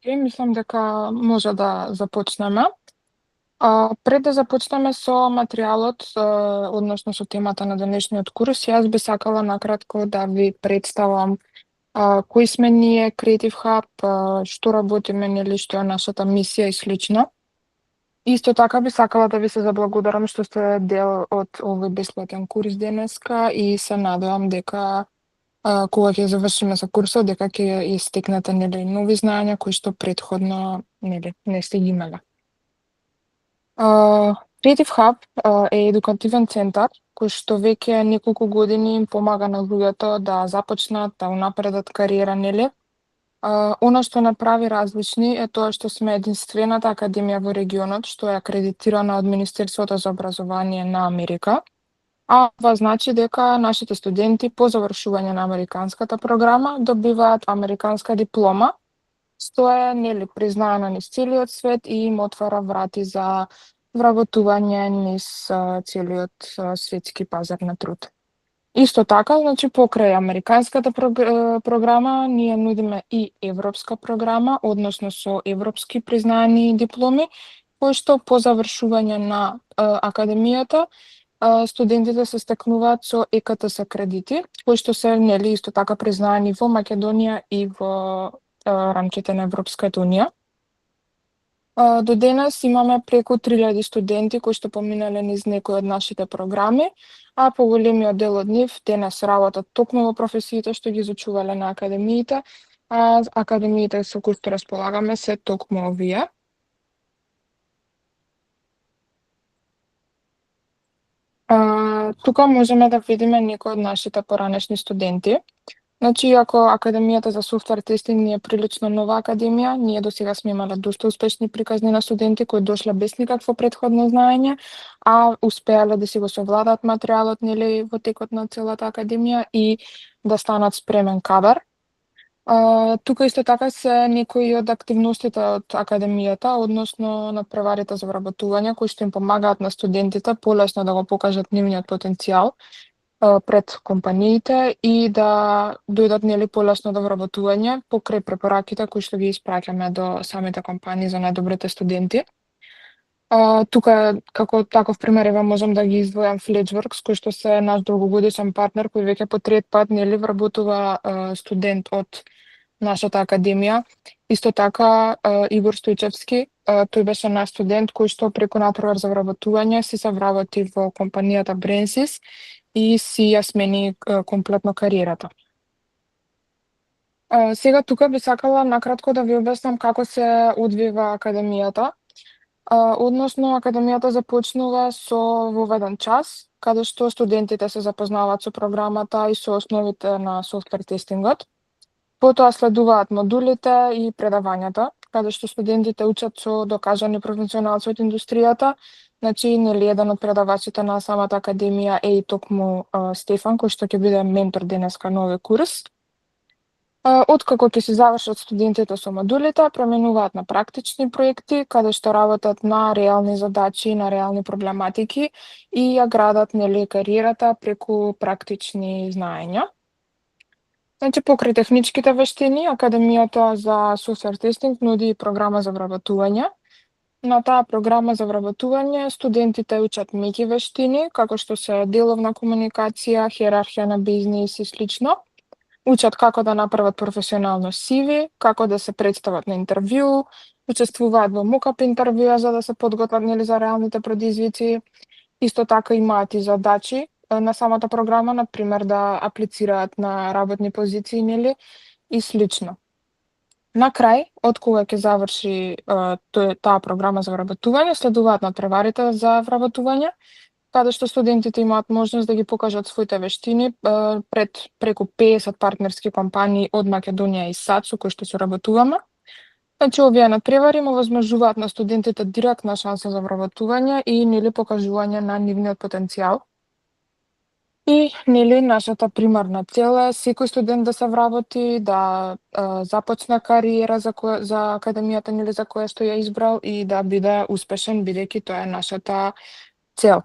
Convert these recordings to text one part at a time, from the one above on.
Мислам дека може да започнеме. Пред да започнеме со материјалот, односно со темата на денешниот курс, јас би сакала накратко да ви представам кои сме ние, Creative Hub, што работиме, нели, што е нашата мисија и слично. Исто така би сакала да ви се заблагодарам што сте дел од овој бесплатен курс денеска и се надевам дека кога ќе завршиме со курсот, дека ќе истекнете, нели, нови знаења кои што претходно, нели, не сте ги имале. Creative Hub е едукативен центар кој што веќе неколку години им помага на луѓето да започнат, да унапредат кариера, нели. Она што направи различни е тоа што сме единствената академија во регионот што е акредитирана од Министерството за образование на Америка, а ова значи дека нашите студенти по завршување на американската програма добиваат американска диплома, што е, нели, признаена низ целиот свет и им отвара врати за вработување низ целиот светски пазар на труд. Исто така, значи, покрај американската програма, ние нудиме и европска програма, односно со европски признаени дипломи, кои што по завршување на академијата студентите се стекнуваат со ЕКТС кредити, кои што се, нели, исто така признаени во Македонија и во рамките на Европската унија. До денес имаме преку 3000 студенти кои што поминале низ некои од нашите програми, а поголемиот дел од нив денес работат токму во професиите што ги изучувале на академиите, а академиите со кои што располагаме се токму овие. Тука можеме да видиме некои од нашите поранешни студенти. Значи, иако Академијата за софтвер тестинг ни е прилично нова академија, ние досега сме имале доста успешни приказни на студенти кои дошле без никакво претходно знаење, а успеале да си го совладаат материјалот, нели, во текот на целата академија и да станат спремен кадар. Тука исто така се некои од активностите од академијата, односно надпреварите за вработување, кои што им помагаат на студентите полесно да го покажат нивниот потенцијал пред компаниите и да дојдат, нели, полесно до вработување покрај препораките кои што ги испраќаме до самите компании за најдобрите студенти. Тука како таков пример еве можам да ги издвојам Fletchworks, кој што се наш долгогодишен партнер кој веќе по трет пат, нели, вработува студент од нашата академија. Исто така Игор Стојчевски, тој беше наш студент кој што преку надпревар за вработување се вработи во компанијата Brensys и си ја смени комплетно кариерата. Сега тука би сакала накратко да ви објаснам како се одвива академијата. Односно, академијата започнува со воведен час, каде што студентите се запознаваат со програмата и со основите на софтвер тестингот. Потоа следуваат модулите и предавањата, каде што студентите учат со докажани професионалци од индустријата. Значи, нели, еден од предавачите на самата академија е и токму Стефан, кој што ќе биде ментор денеска на овој курс. Откако ќе се завршат студентите со модулите, преминуваат на практични проекти, каде што работат на реални задачи, на реални проблематики и ја градат, нели, кариерата преку практични знаења. Значи, покрај техничките вештини, Академијата за софтвер тестинг нуди и програма за вработување. На таа програма за вработување студентите учат меки вештини, како што се деловна комуникација, хиерархија на бизнис и слично. Учат како да направат професионално CV, како да се представат на интервју, учествуваат во мокап интервјуа за да се подготват, нели, за реалните предизвици. Исто така имаат и задачи на самата програма, например да аплицираат на работни позиции, нели, и слично. На крај, од кога ќе заврши таа програма за вработување, следуваат надпреварите за вработување, каде што студентите имаат можност да ги покажат своите вештини пред преку 50 партнерски компании од Македонија и САД со кои што соработуваме. Значи, овие надпревари му овозможуваат на студентите директна шанса за вработување и, нели, покажување на нивниот потенцијал. И, нели, нашата примарна цел е секој студент да се вработи, да започне кариера за академијата, нели, за која што ја избрал и да биде успешен, бидејќи тоа е нашата цел.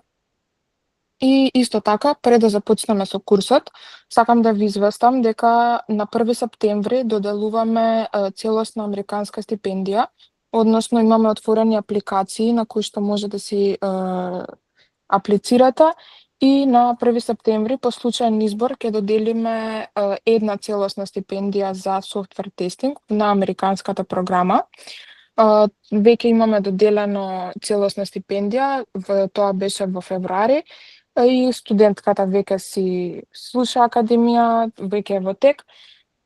И исто така, пред да започнеме со курсот, сакам да ви известам дека на 1 септември доделуваме целосна американска стипендија, односно имаме отворени апликации на кои што може да си аплицирате и на 1 септември по случаен избор ќе доделиме една целосна стипендија за софтвер тестинг на американската програма. Веќе имаме доделено целосна стипендија, тоа беше во февруари, и студентката веќе си слуша академија, веќе е во тек,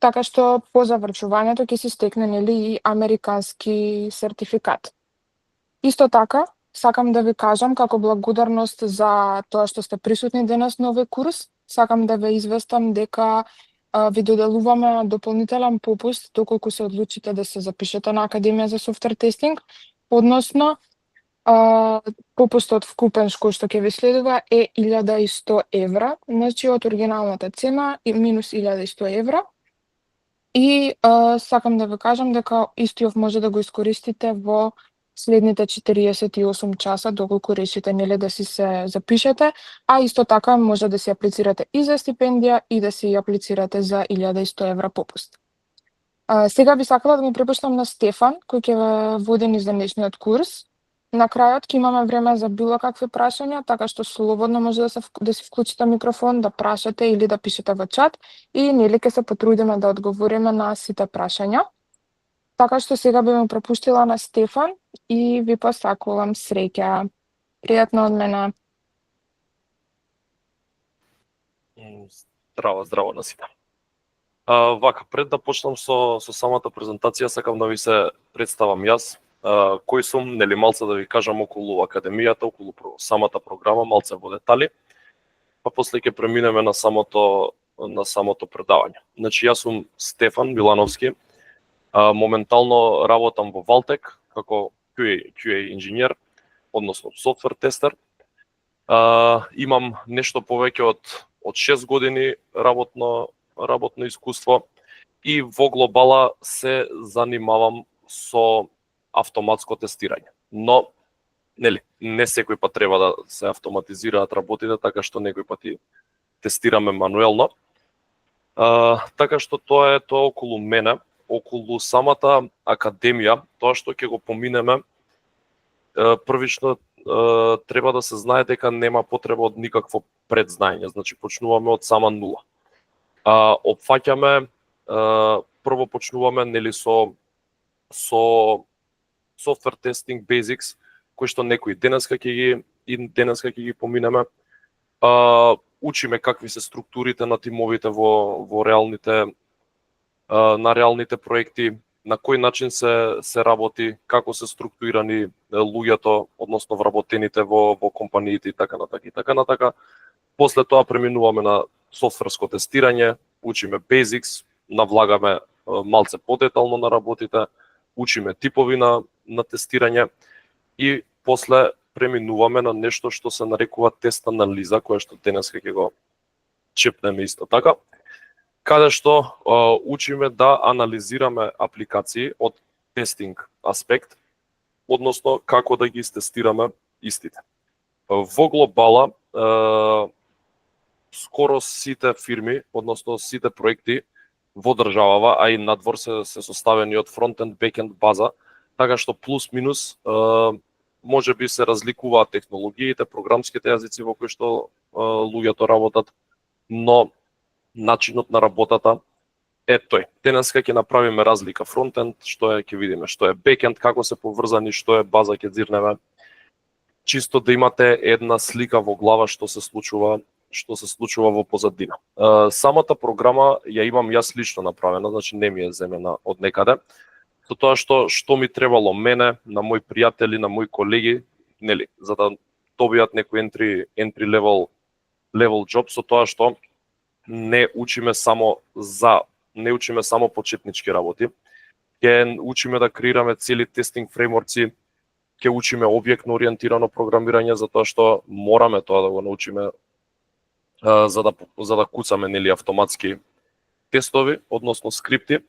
така што по завршувањето ќе си стекне нели и американски сертификат. Исто така, сакам да ви кажам како благодарност за тоа што сте присутни денес на овој курс, сакам да ве известам дека ви доделуваме дополнителен попуст доколку се одлучите да се запишете на Академија за софтвер тестинг, односно попустот вкупен кој што ќе ви следува е 1100 евра, значи од оригиналната цена и минус 1100 евра. И сакам да ви кажам дека истиот може да го искористите во следните 48 часа доколку решите нели да си се запишете, а исто така може да си аплицирате и за стипендија и да си аплицирате за 1100 евра попуст. Сега би сакала да ми препуштам на Стефан, кој ќе ве води низ денешниот курс. На крајот ќе имаме време за било какви прашања, така што слободно може да си вклучите микрофон, да прашате или да пишете во чат и нели ќе се потрудиме да одговориме на сите прашања. Така што сега би ме пропуштила на Стефан и ви посакувам среќа. Пријатно од мене. Здраво, здраво на сите. Вака, пред да почнам со самата презентација, сакам да ви се представам јас, кој сум, нели малце да ви кажам околу академијата, околу самата програма, малце во детали, па после ќе преминеме на самото предавање. Значи, јас сум Стефан Милановски, моментално работам во Валтек како QA инженер, односно софтвер тестер. Имам нешто повеќе од 6 години работно искуство и во глобала се занимавам со автоматско тестирање. Но нели, не секој пат треба да се автоматизираат работите, така што некој пати тестираме мануелно. Така што тоа е тоа околу мене. Околу самата академија, тоа што ќе го поминеме, првично треба да се знае дека нема потреба од никакво предзнаење, значи почнуваме од сама нула. Прво почнуваме нели со software testing basics, кои што некои денеска ќе ги поминеме. Учиме какви се структурите на тимовите во реалните проекти, на кој начин се работи, како се структурирани луѓето, односно вработените во компаниите и така натака. После тоа преминуваме на софтверско тестирање, учиме basics, навлагаме малце подетално на работите, учиме типови на тестирање и после преминуваме на нешто што се нарекува тест анализа, кое што денеска ќе го чепнеме исто така, каде што учиме да анализираме апликации од тестинг аспект, односно како да ги тестираме истите. Во глобала, скоро сите фирми, односно сите проекти во државава, а и надвор се составени од фронтенд, бекенд база, така што плюс-минус може би се разликуваат технологиите, програмските јазици во кои што луѓето работат, но начинот на работата е тој. Денеска ќе направиме разлика фронтенд, што е ќе видиме, што е бекенд, како се поврзани, што е база ќе дзирнеме. Чисто да имате една слика во глава што се случува во позадина. Самата програма ја имам јас лично направена, значи не ми е земена од некаде. Со тоа што ми требало мене, на мои пријатели, на мои колеги, нели, за да добијат некој entry level job, со тоа што не учиме само почетнички работи. Ќе учиме да креираме цели тестинг фреймворци, ќе учиме објектно ориентирано програмирање, затоа што мораме тоа да го научиме за да куцаме нели автоматски тестови, односно скрипти.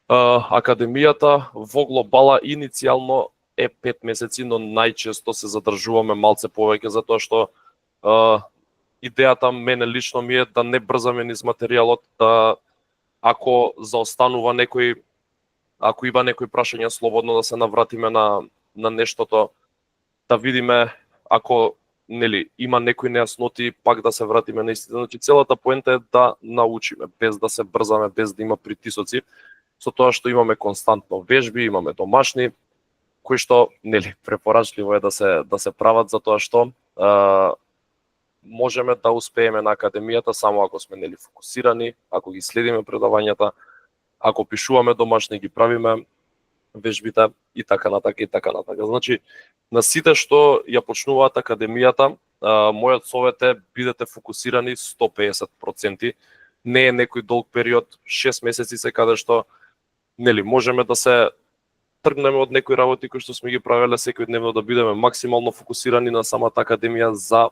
Академијата во глобала иницијално е 5 месеци, но најчесто се задржуваме малце повеќе затоа што идејата мене лично ми е да не брзаме низ материјалот, да ако заостанува некој, ако има некои прашања, слободно да се навратиме на нештото, да видиме ако нели има некои нејасноти, пак да се вратиме на истина. Значи целата поента е да научиме, без да се брзаме, без да има притисоци, со тоа што имаме константно вежби, имаме домашни, кои што нели препорачливо е да се прават, за тоа што можеме да успееме на академијата само ако сме нели фокусирани, ако ги следиме предавањата, ако пишуваме домашни, ги правиме вежбите и така натака и така натака. Значи, на сите што ја почнуваат академијата, мојот совет е бидете фокусирани 150%. Не е некој долг период, 6 месеци се каде што нели можеме да се тргнеме од некои работи кои што сме ги правеле секојдневно, да бидеме максимално фокусирани на самата академија за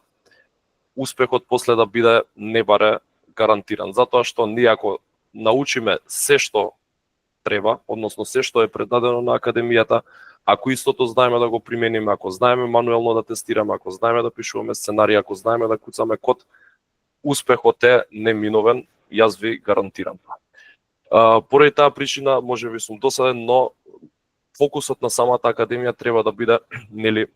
успехот после да биде небаре гарантиран. Затоа што ние ако научиме се што треба, односно се што е предадено на академијата, ако истото знаеме да го примениме, ако знаеме мануелно да тестираме, ако знаеме да пишуваме сценарии, ако знаеме да куцаме код, успехот е неминовен, јас ви гарантирам. Поради таа причина, можеби сум досаден, но фокусот на самата академија треба да биде нели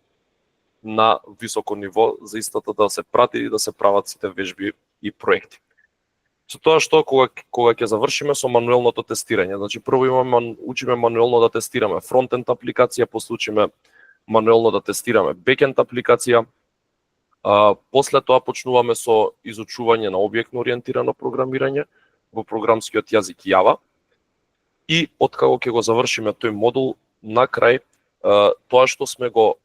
на високо ниво, за истата да се прати и да се прават сите вежби и проекти. Со тоа што кога ќе завршиме со мануелното тестирање, значи прво учиме мануелно да тестираме фронтенд апликација, после учиме мануелно да тестираме бекенд апликација, после тоа почнуваме со изучување на објектно ориентирано програмирање во програмскиот јазик Java и откако ќе го завршиме тој модул, на крај тоа што сме го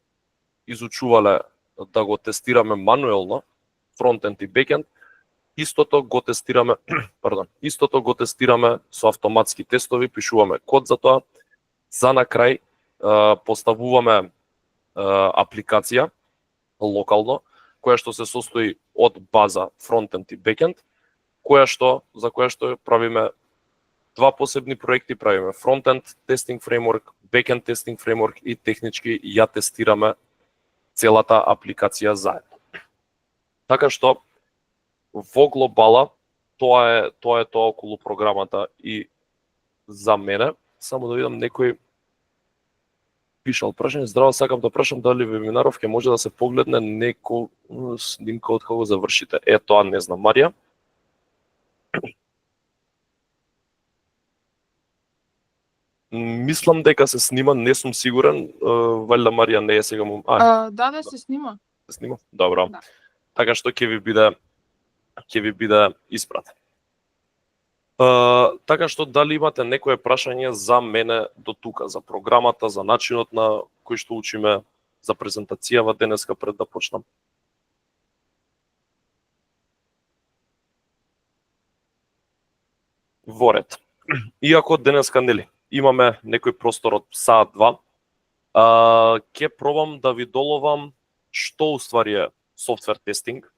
изучувале да го тестираме мануелно, фронтенд и бекенд, истото го тестираме со автоматски тестови, пишуваме код за тоа, за на крај поставуваме апликација локално, која што се состои од база фронтенд и бекенд, за која што правиме два посебни проекти, правиме фронтенд тестинг фреймворк, бекенд тестинг фреймворк и технички ја тестираме целата апликација заедно. Така што во глобала тоа е околу програмата и за мене. Само да видам некој пишал прашање. Здраво, сакам да прашам дали вебинаров ќе може да се погледне некој снимка од кога завршите. Тоа не знам, Марија. Мислам дека се снима, не сум сигурен. Валјда Марија не е сега му. Да, се снима. Се снима? Добро. Да. Така што ќе ви биде испратен. Така што дали имате некое прашање за мене до тука, за програмата, за начинот на кој што учиме, за презентацијава денеска пред да почнам? Во ред. Иако денеска нели имаме некој простор од саат-два, ќе пробам да ви доловам што уствари е софтвер тестинг,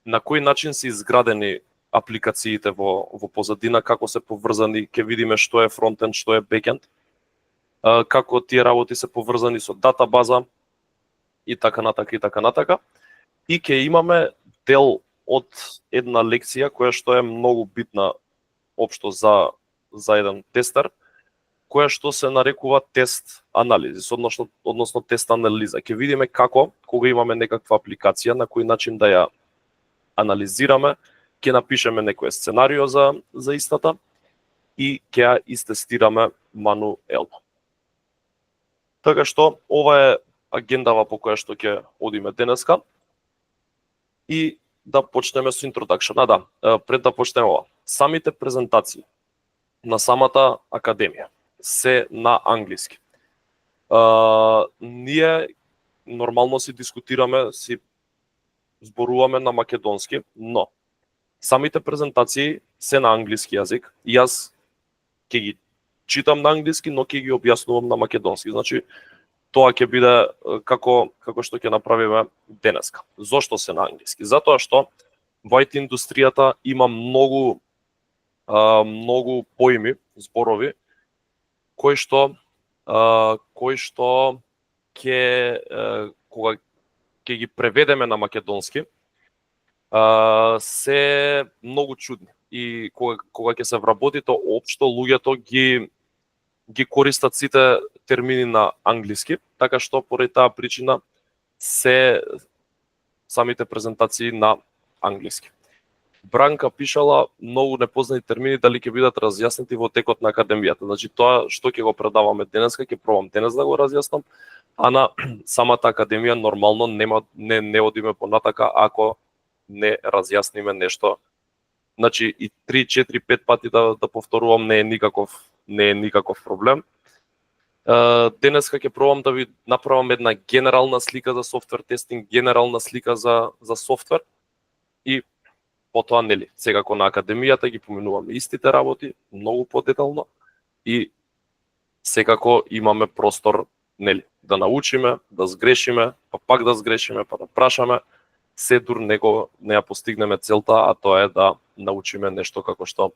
на кој начин се изградени апликациите во позадина, како се поврзани, ќе видиме што е фронтенд, што е бекенд, како тие работи се поврзани со датабаза и така натака и така натака. И ќе имаме дел од една лекција која што е многу битна општо за еден тестер, која што се нарекува тест анализис, односно тест анализа. Ќе видиме како, кога имаме некаква апликација, на кој начин да ја анализираме, ќе напишеме некој сценарио за истата и ќе ја истестираме мануелно. Така што ова е агендава по која што ќе одиме денеска и да почнеме со introduction. Пред да почнеме ова, самите презентации на самата академија се на англиски. Ние нормално си дискутираме, си зборуваме на македонски, но самите презентации се на англиски јазик и јас ќе ги читам на англиски, но ќе ги објаснувам на македонски. Значи, тоа ќе биде како што ќе направиме денеска. Зошто се на англиски? Затоа што во IT индустријата има многу поими, зборови, кои што кога ќе ги преведеме на македонски, се многу чудни. И кога ќе се вработи то општо, луѓето ги користат сите термини на англиски, така што поради таа причина се самите презентации на англиски. Бранка пишала многу непознати термини дали ќе бидат разјаснети во текот на академијата. Значи тоа што ќе го предаваме денеска, ќе пробам денес да го разјаснам, а на самата академија нормално не одиме понатака ако не разјасниме нешто. Значи и 3, 4, 5 пати да повторувам не е никаков проблем. Денеска ќе пробам да ви направам една генерална слика за софтвер тестинг, генерална слика за софтвер и потоа нели, секако на академијата ги поминуваме истите работи многу подетално и секако имаме простор нели да научиме, да сгрешиме, па пак да сгрешиме, па да прашаме, се дур не ја постигнеме целта, а тоа е да научиме нешто како што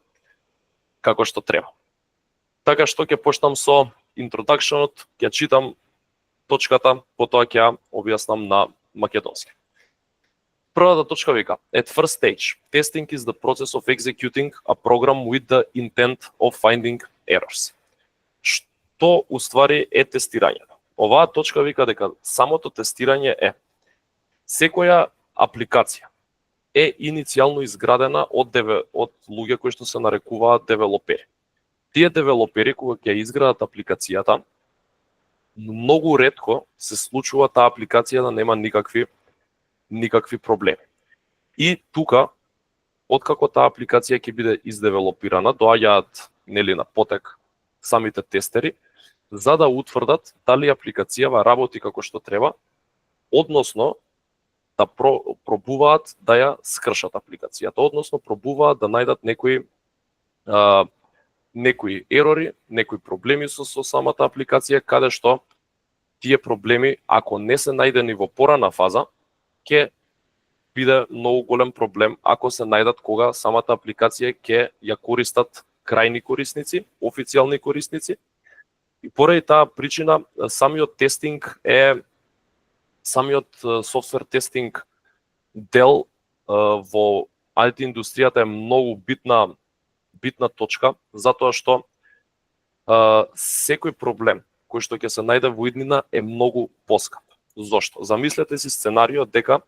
треба. Така што ќе почнам со интродакшенот, ќе читам точката, потоа ќе ја објаснам на македонски. Првата точка вика: At first stage, testing is the process of executing a program with the intent of finding errors. Што уствари е тестирањето? Оваа точка вика дека самото тестирање е секоја апликација е иницијално изградена од луѓе кои што се нарекуваат девелопери. Тие девелопери кога ќе изградат апликацијата, многу ретко се случува таа апликација да нема никакви проблеми. И тука, откако таа апликација ќе биде издевелопирана, доаѓаат нели на потек самите тестери за да утврдат дали апликацијава работи како што треба, односно да пробуваат да ја скршат апликацијата, односно пробуваат да најдат некои ерори, некои проблеми со самата апликација, каде што тие проблеми, ако не се најдени во порана фаза, ќе биде многу голем проблем ако се најдат кога самата апликација ќе ја користат крајни корисници, официјални корисници. И поради таа причина самиот софтвер тестинг дел во IT индустријата е многу битна точка, затоа што секој проблем кој што ќе се најде во иднина е многу поскап. Зошто? Замислете си сценарио дека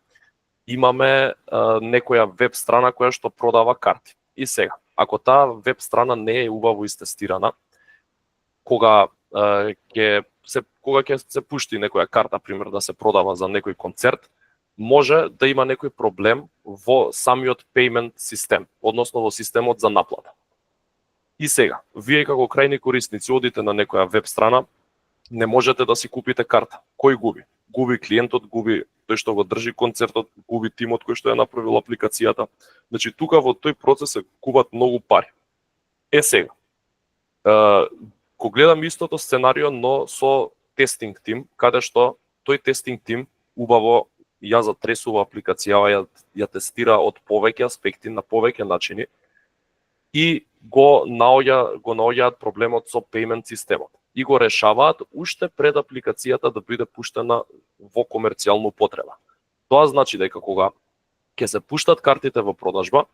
имаме некоја веб страна која што продава карти. И сега, ако таа веб страна не е убаво истестирана, кога ќе се пушти некоја карта, пример, да се продава за некој концерт, може да има некој проблем во самиот payment систем, односно во системот за наплата. И сега, вие како крајни корисници одите на некоја веб страна, не можете да си купите карта. Кој губи? Губи клиентот, губи тој што го држи концертот, губи тимот кој што ја направил апликацијата. Значи, тука во тој процес се губат многу пари. Сега, го гледам истото сценарио, но со тестинг тим, каде што тој тестинг тим убаво ја затресува апликацијава, ја тестира од повеќе аспекти, на повеќе начини и го наоѓаат проблемот со payment системот и го решаваат уште пред апликацијата да биде пуштена во комерцијална употреба. Тоа значи дека кога ќе се пуштат картите во продажба,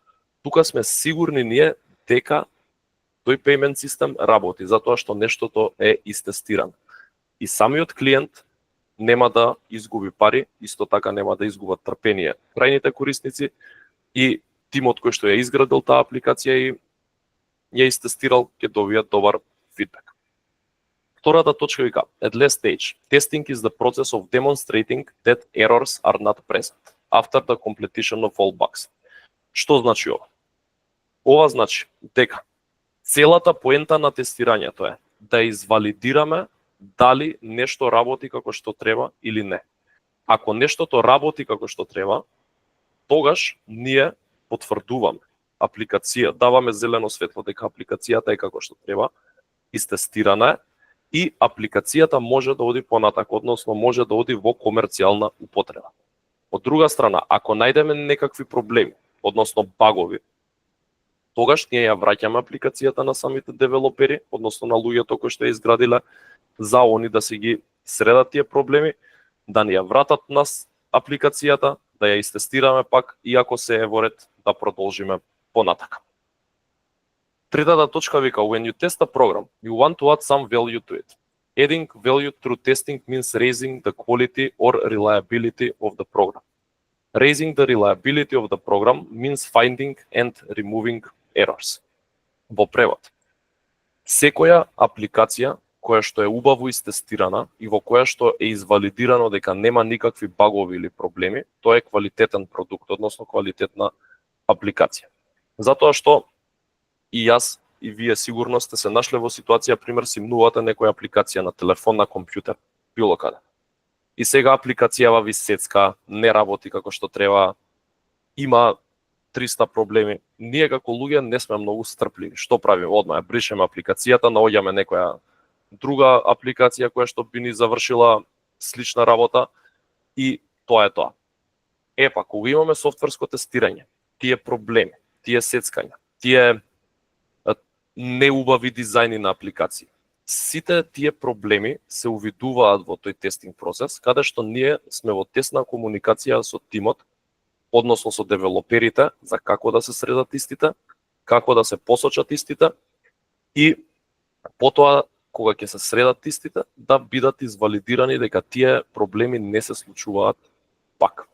тука сме сигурни ние дека тој payment систем работи, затоа што нештото е истестирано. И самиот клиент нема да изгуби пари, исто така нема да изгубат трпение крајните корисници и тимот кој што ја изградил таа апликација и ја истестирал, ќе добијат добар фидбек. Втората точка вика: At last stage, testing is the process of demonstrating that errors are not present after the completion of all bugs. Што значи ова? Ова значи дека целата поента на тестирањето е да извалидираме дали нешто работи како што треба или не. Ако нештото работи како што треба, тогаш ние потврдуваме апликација, даваме зелено светло дека апликацијата е како што треба, истестирана е и апликацијата може да оди понатак, односно може да оди во комерцијална употреба. Од друга страна, ако најдеме некакви проблеми, односно багови, тогаш ние ја враќаме апликацијата на самите девелопери, односно на луѓето кои што ја изградиле, за они да се ги средат тие проблеми, да ни ја вратат нас апликацијата, да ја истестираме пак, иако се е во ред да продолжиме понатака. Третата точка вика, when you test a program, you want to add some value to it. Adding value through testing means raising the quality or reliability of the program. Raising the reliability of the program means finding and removing errors. Во превод, секоја апликација која што е убаво истестирана и во која што е извалидирано дека нема никакви багови или проблеми, тоа е квалитетен продукт, односно квалитетна апликација. Затоа што и јас и вие сигурно сте се нашле во ситуација, пример, симнувате некоја апликација на телефон, на компјутер, било каде. И сега апликацијава ви сецка, не работи како што треба, има 300 проблеми. Ние како луѓе не сме многу стрпливи. Што правиме? Одма ја бришеме апликацијата, наоѓаме некоја друга апликација која што би ни завршила слична работа и тоа е тоа. Епа, кога имаме софтверско тестирање, тие проблеми, тие сецкања, тие неубави дизајни на апликации, сите тие проблеми се увидуваат во тој тестинг процес, каде што ние сме во тесна комуникација со тимот, односно со девелоперите, за како да се средат истите, како да се посочат истите и потоа, кога ќе се средат истите, да бидат извалидирани дека тие проблеми не се случуваат пак.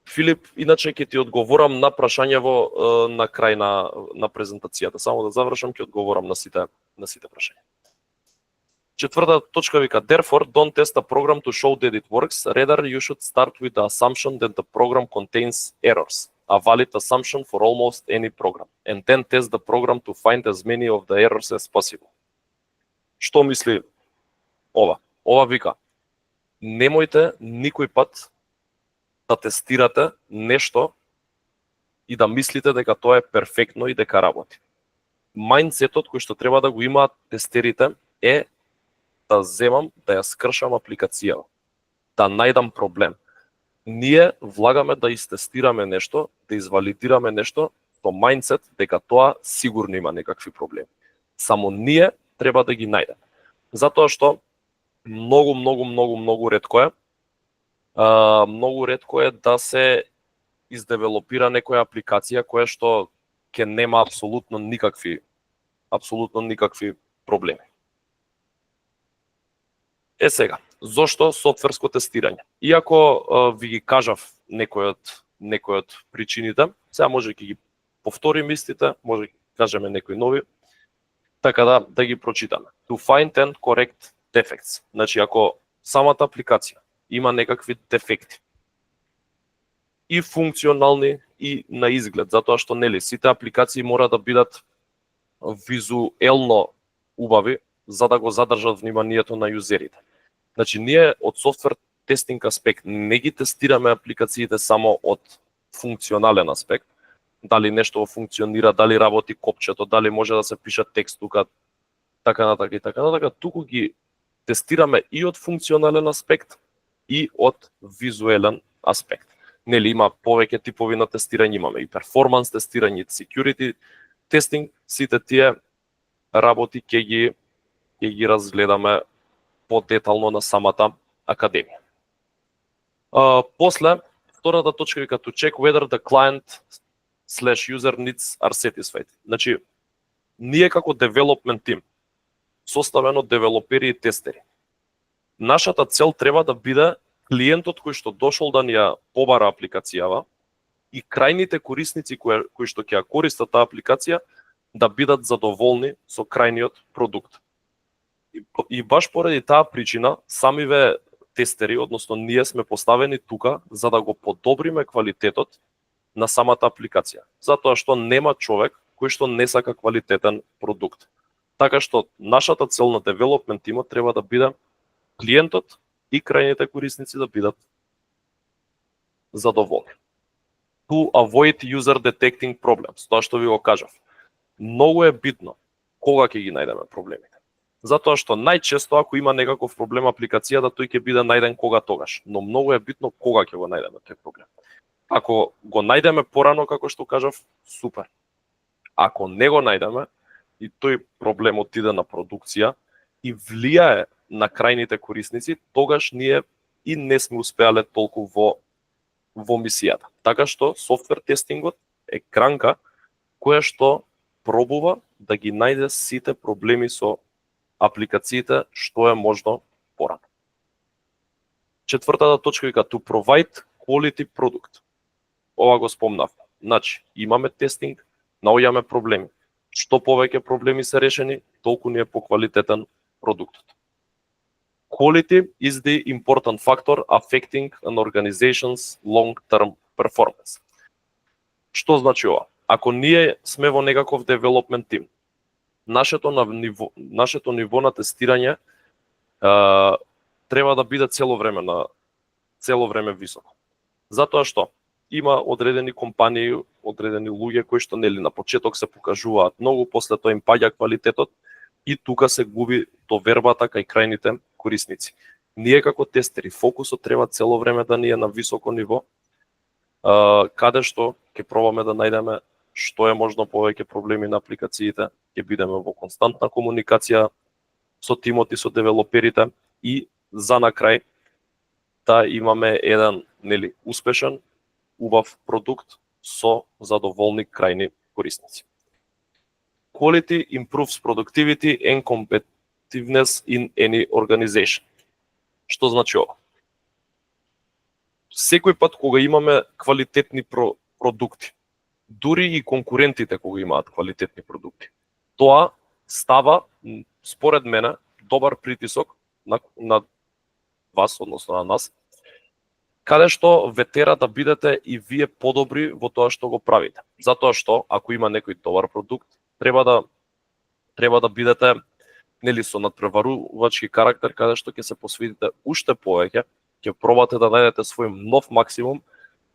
Филип, иначе ќе ти одговорам на прашањево на крај на презентацијата. Само да завршам, ќе одговорам на сите прашања. Четврта точка вика, therefore, don't test a program to show that it works. Rather, you should start with the assumption that the program contains errors, a valid assumption for almost any program, and then test the program to find as many of the errors as possible. Што мисли ова? Ова вика, немојте никој пат да тестирате нешто и да мислите дека тоа е перфектно и дека работи. Мајндсетот кој што треба да го имаат тестерите е да земам, да ја скршам апликацијава, да најдам проблем. Ние влагаме да истестираме нешто, да извалидираме нешто со мајндсет дека тоа сигурно има некакви проблеми. Само ние треба да ги најдеме. Затоа што многу ретко е да се издевелопира некоја апликација која што ќе нема апсолутно никакви проблеми. Е сега, зошто софтверско тестирање? Иако ви ги кажав некој од причините, сега може ќе ги повторим истите, може ќе кажеме некои нови, така да ги прочитаме. To find and correct defects. Значи, ако самата апликација има некакви дефекти, и функционални, и на изглед, затоа што нели сите апликации мора да бидат визуелно убави, за да го задржат вниманието на юзерите. Значи, ние од софтвер тестинг аспект не ги тестираме апликациите само од функционален аспект, дали нешто функционира, дали работи копчето, дали може да се пише текст тука, така натака, туку ги тестираме и од функционален аспект и од визуелен аспект. Нели има повеќе типови на тестирање, имаме и перформанс тестирање, security тестинг, сите тие работи ќе ги разгледаме подетално на самата академија. После, втората точка вика to check whether the client/user needs are satisfied. Значи, ние како development team, составен од девелопери и тестери, нашата цел треба да биде клиентот кој што дошол да ни ја побара апликацијава и крајните корисници кои што ќе ја користат таа апликација да бидат задоволни со крајниот продукт. И баш поради таа причина, самиве тестери, односно ние сме поставени тука за да го подобриме квалитетот на самата апликација. Затоа што нема човек кој што не сака квалитетен продукт. Така што нашата цел на девелопмент тимот треба да биде клиентот и крајните корисници да бидат задоволни. To avoid user detecting problems, тоа што ви го кажав. Многу е битно кога ќе ги најдеме проблемите. Затоа што најчесто ако има некаков проблем апликацијата, тој ќе биде најден кога тогаш, но многу е битно кога ќе го најдеме тој проблем. Ако го најдеме порано, како што кажав, супер. Ако не го најдеме и тој проблем отиде на продукција и влијае на крајните корисници, тогаш ние и не сме успеале толку во мисијата. Така што софтвер тестингот е гранка која што пробува да ги најде сите проблеми со апликациите што е можно порано. Четвртата точка вика to provide quality product. Ова го спомнав. Значи, имаме тестинг, наоѓаме проблеми. Што повеќе проблеми се решени, толку ни е поквалитетен продуктот. Quality is the important factor affecting an organization's long-term performance. Што значи ова? Ако ние сме во некаков development team, нашето ниво на тестирање треба да биде цело време високо. Затоа што има одредени компании, одредени луѓе кои што нели на почеток се покажуваат многу, после тоа им паѓа квалитетот и тука се губи довербата кај крајните корисници. Ние како тестери фокусот треба цело време да ни е на високо ниво, каде што ќе пробаме да најдеме што е можно повеќе проблеми на апликациите, ќе бидеме во константна комуникација со тимот и со девелоперите и за на крај да имаме еден успешен, убав продукт со задоволни крајни корисници. Quality improves productivity and competitiveness in any organization. Што значи ова? Секој пат кога имаме квалитетни продукти, дури и конкурентите кога имаат квалитетни продукти, тоа става, според мене, добар притисок на вас, односно на нас, каде што ве тера да бидете и вие подобри во тоа што го правите. Затоа што, ако има некој добар продукт, треба да бидете со надпреварувачки карактер, каде што ќе се посветите уште повеќе, ќе пробате да најдете свој нов максимум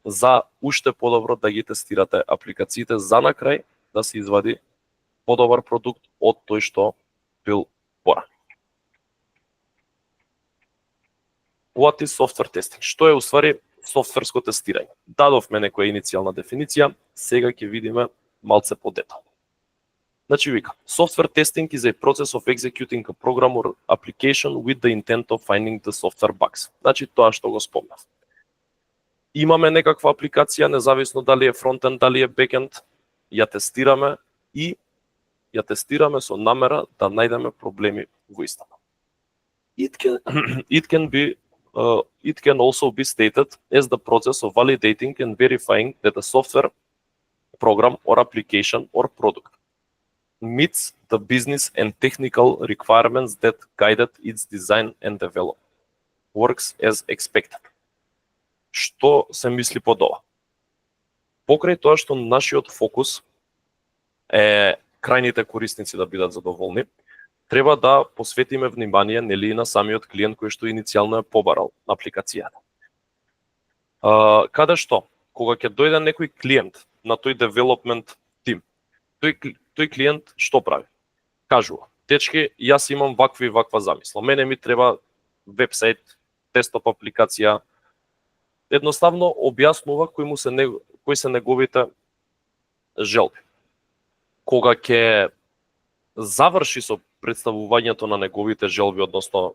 за уште подобро да ги тестирате апликациите за на крај да се извади подобар продукт од тој што бил порано. What is software testing? Што е уствари софтверско тестирање? Дадовме некоја иницијална дефиниција, сега ќе видиме малце подетално. Значи вика, software testing is a process of executing a program or application with the intent of finding the software bugs. Значи тоа што го спомнав. Имаме некаква апликација, независно дали е фронтенд, дали е бекенд, ја тестираме и ја тестираме со намера да најдеме проблеми во истата. It can also be stated as the process of validating and verifying that a software, program or application or product meets the business and technical requirements that guided its design and development. Works as expected. Што се мисли под ова? Покрај тоа што нашиот фокус е крајните корисници да бидат задоволни, треба да посветиме внимание нели на самиот клиент кој што иницијално е побарал апликацијата. Каде што, кога ќе дојде некој клиент на тој development тим, тој клиент што прави? Кажува, дечки, јас имам ваква и ваква замисла. Мене ми треба вебсайт, десктоп апликација. Едноставно објаснува кои се неговите желби. Кога ќе заврши со представувањето на неговите желби, односно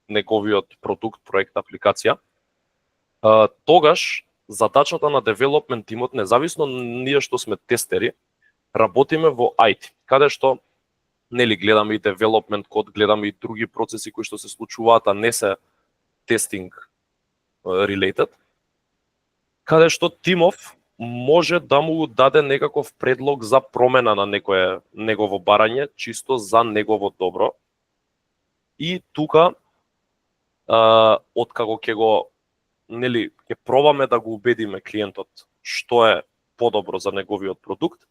неговиот продукт, проект, апликација, тогаш задачата на development тимот, независно ние што сме тестери, работиме во IT, каде што гледаме и development код, гледаме и други процеси кои што се случуваат, а не се testing related, каде што тимов може да му даде некаков предлог за промена на некое негово барање, чисто за негово добро. И тука, откако ќе пробаме да го убедиме клиентот што е подобро за неговиот продукт,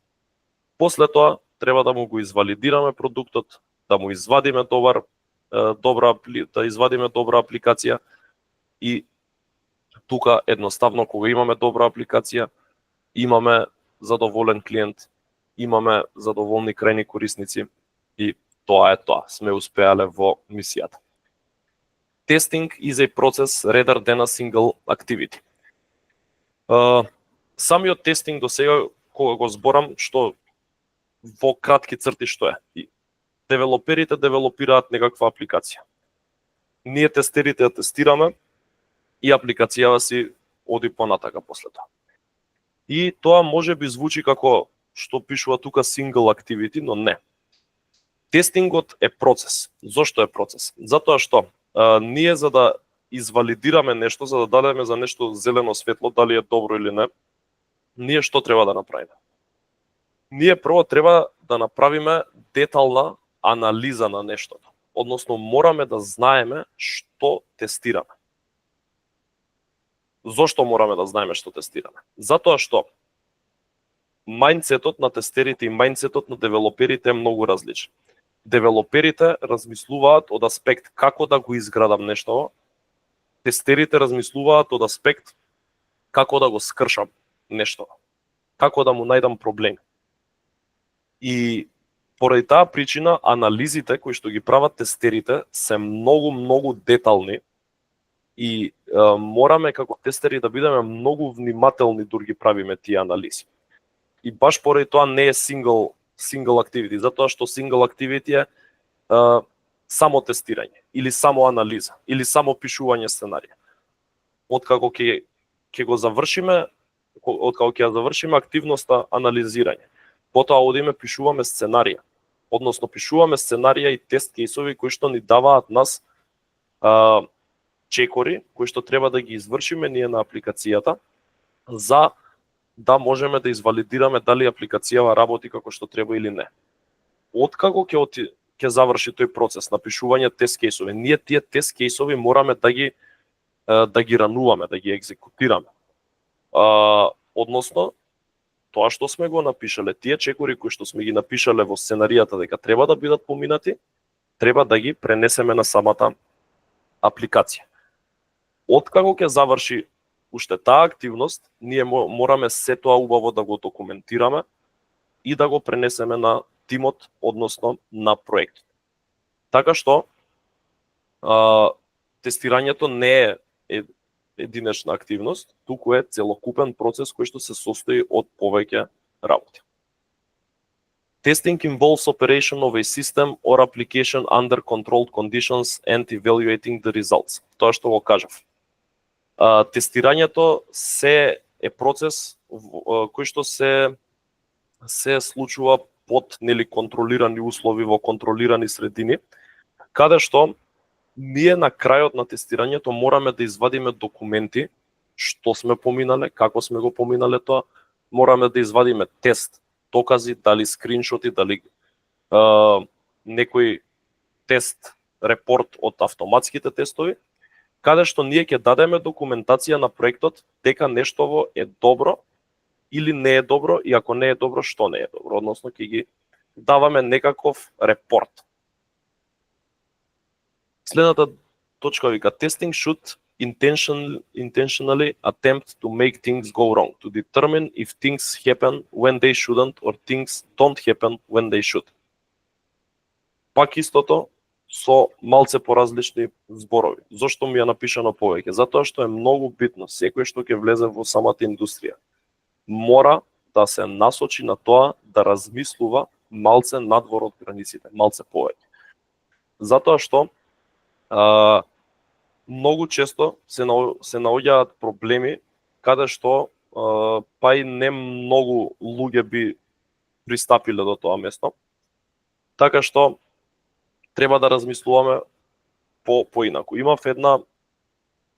после тоа треба да му го извалидираме продуктот, да му извадиме добра апликација и тука едноставно кога имаме добра апликација, имаме задоволен клиент, имаме задоволни крајни корисници и тоа е тоа. Сме успеале во мисијата. Testing is a process rather than a single activity. Самиот тестинг до сега, кога го зборам, што во кратки црти што е? Девелоперите девелопираат некаква апликација. Ние тестерите ја тестираме и апликацијава си оди понатака после тоа. И тоа може би звучи како што пишува тука single activity, но не. Тестингот е процес. Зошто е процес? Затоа што ние за да извалидираме нешто, за да дадеме за нешто зелено светло, дали е добро или не, ние што треба да направиме? Ние прво треба да направиме детална анализа на нештото. Односно, мораме да знаеме што тестираме. Зошто мораме да знаеме што тестираме? Затоа што мајндсетот на тестерите и мајндсетот на девелоперите е многу различен. Девелоперите размислуваат од аспект како да го изградам нешто, тестерите размислуваат од аспект како да го скршам нешто, како да му најдам проблеми. И поради таа причина анализите кои што ги прават тестерите се многу детални и мораме како тестери да бидеме многу внимателни дори ги правиме тие анализи. И баш поради тоа не е single activity, затоа што single activity е само тестирање, или само анализа, или само пишување сценарија. Откако ќе го завршиме, откако ќе ја завршиме активноста анализирање, потоа одиме пишуваме сценарија. Односно пишуваме сценарија и тест кейсови кои што ни даваат нас чекори кои што треба да ги извршиме ние на апликацијата за да можеме да извалидираме дали апликацијава работи како што треба или не. Откако ќе заврши тој процес на пишување тест кейсови, ние тие тест кейсови мораме да ги рануваме, да ги екзекутираме. Односно, тоа што сме го напишале, тие чекори кои што сме ги напишале во сценаријата дека треба да бидат поминати, треба да ги пренесеме на самата апликација. Откако ќе заврши уште таа активност, ние мораме се тоа убаво да го документираме и да го пренесеме на тимот, односно на проектот. Така што тестирањето не е единечна активност, туку е целокупен процес кој што се состои од повеќе работи. Testing involves operation of a system or application under controlled conditions and evaluating the results. Тоа што го кажав. Тестирањето се е процес кој што се случува под контролирани услови во контролирани средини, каде што ние на крајот на тестирањето мораме да извадиме документи, што сме поминале, како сме го поминале тоа, мораме да извадиме тест, докази, дали скриншоти, дали некој тест, репорт од автоматските тестови, каде што ние ќе дадеме документација на проектот дека нешто е добро или не е добро, и ако не е добро, што не е добро. Односно, ќе ги даваме некаков репорт. Следната точка вика, testing should intentionally attempt to make things go wrong, to determine if things happen when they shouldn't or things don't happen when they should. Пак истото со малце поразлични зборови. Зошто ми е напишано повеќе? Затоа што е многу битно секој што ќе влезе во самата индустрија мора да се насочи на тоа да размислува малце надвор од границите, малце повеќе. Затоа што многу често се наоѓаат проблеми каде што па и не многу луѓе би пристапиле до тоа место. Така што треба да размислуваме поинаку. Имав една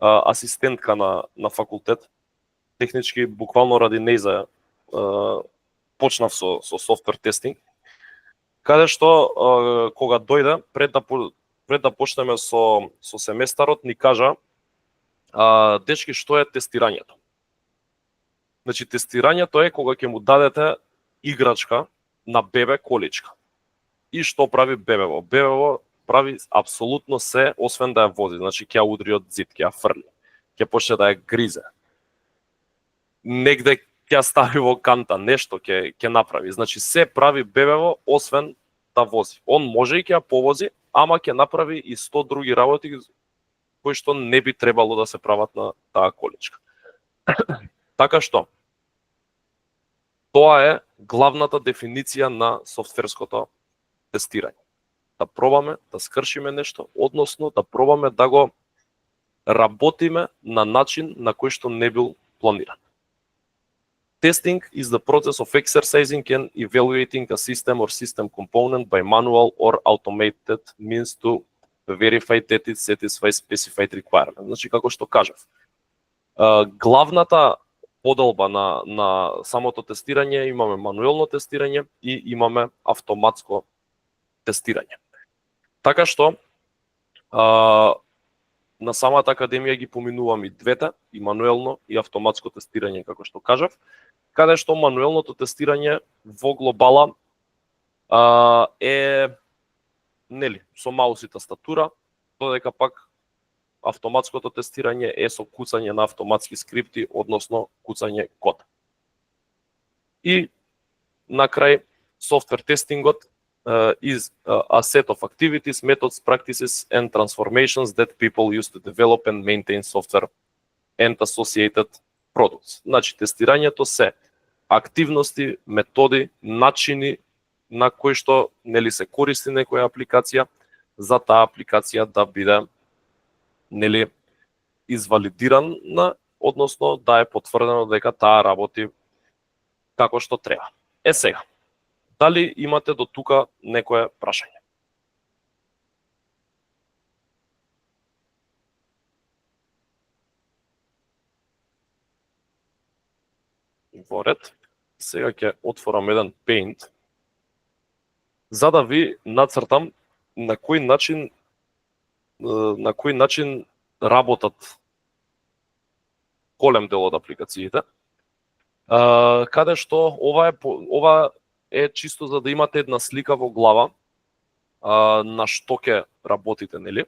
асистентка на факултет, технички буквално ради нејза почнав со софтвер тестинг, каде што кога дојде пред да почнеме со семестарот ни кажа дечки, што е тестирањето? Значи тестирањето е кога ќе му дадете играчка на бебе количка. И што прави бебево? Бебево прави апсолутно се, освен да ја вози. Значи ќе ја удри од зид, ќе ја фрли, ќе почне да ја гризе. Негде ќе ја стави во канта, нешто ќе направи. Значи се прави бебево, освен да вози. Он може и ќе ја повози, ама ќе направи и 100 други работи кои што не би требало да се прават на таа количка. Така што тоа е главната дефиниција на софтверското тестирање. Да пробаме да скршиме нешто, односно да пробаме да го работиме на начин на кој што не бил планиран. Testing is the process of exercising and evaluating a system or system component by manual or automated means to verify that it satisfies specified requirements. Значи, како што кажав, главната поделба на самото тестирање имаме мануелно тестирање и имаме автоматско тестирање. Така што на самата академија ги поминувам и двете, и мануелно и автоматско тестирање, како што кажав, каде што мануелното тестирање во глобала е нели со маус и тастатура, додека пак автоматското тестирање е со куцање на автоматски скрипти, односно куцање код. И на крај софтвер тестингот is a set of activities, methods, practices and transformations that people use to develop and maintain software and associated products. Значи, тестирањето се активности, методи, начини на кои што нели се користи некоја апликација за таа апликација да биде нели извалидирана, односно да е потврдено дека таа работи како што треба. Сега, дали имате до тука некое прашање? Во ред, сега ќе отворам еден Paint за да ви нацртам на кој начин работат голем дел од апликациите. Каде што ова е чисто за да имате една слика во глава на што ќе работите, нели?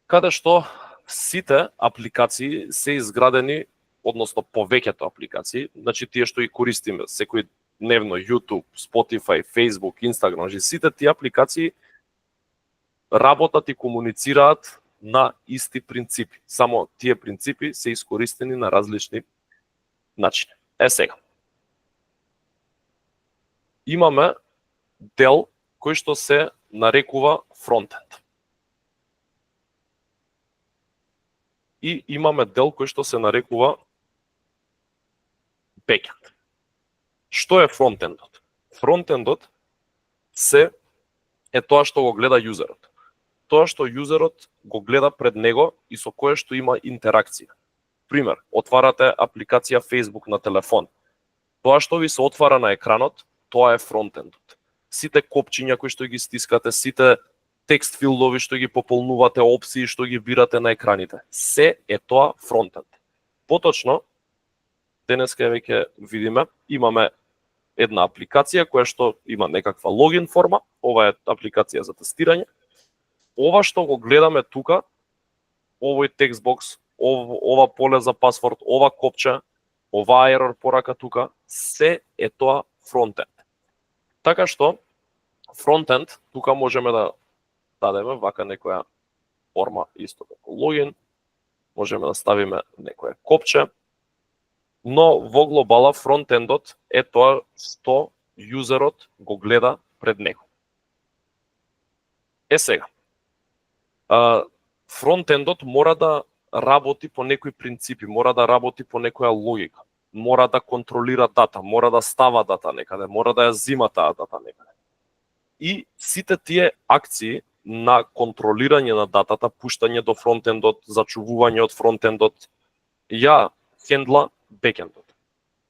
Каде што сите апликации се изградени, односно повеќето апликации, значи тие што ги користиме секој дневно, YouTube, Spotify, Facebook, Instagram, сите тие апликации работат и комуницираат на исти принципи. Само тие принципи се искористени на различни начини. Сега. Имаме дел кој што се нарекува фронтенд. И имаме дел кој што се нарекува бекенд. Што е фронтендот? Фронтендот е тоа што го гледа јузерот. Тоа што јузерот го гледа пред него и со кое што има интеракција. Пример, отварате апликација Facebook на телефон. Тоа што ви се отвара на екранот, тоа е фронтендот. Сите копчиња кои што ги стискате, сите текст филдови што ги пополнувате, опции што ги бирате на екраните, се е тоа фронтенд. Поточно, денеска веќе видиме, имаме една апликација која што има некаква логин форма, ова е апликација за тестирање. Ова што го гледаме тука, овој текстбокс, ова поле за пасворд, ова копче, ова ерор порака тука, се е тоа фронтенд. Така што, фронтенд, тука можеме да дадеме вака некоја форма исто како логин, можеме да ставиме некоја копче, но во глобала фронтендот е тоа што јузерот го гледа пред него. Сега, фронтендот мора да работи по некои принципи, мора да работи по некоја логика, мора да контролира дата, мора да става дата некаде, мора да ја зима таа дата некаде. И сите тие акции на контролирање на датата, пуштање до фронтендот, зачувување од фронтендот, ја хендла бекендот.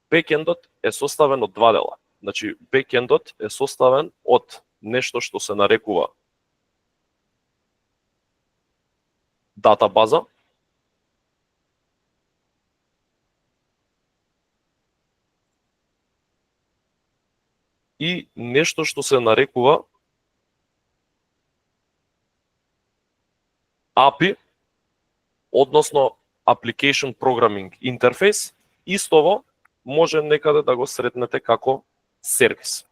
Бекендот е составен од два дела. Значи, бекендот е составен од нешто што се нарекува датабаза, и нешто што се нарекува API, односно Application Programming Interface, истово може некаде да го сретнете како сервис.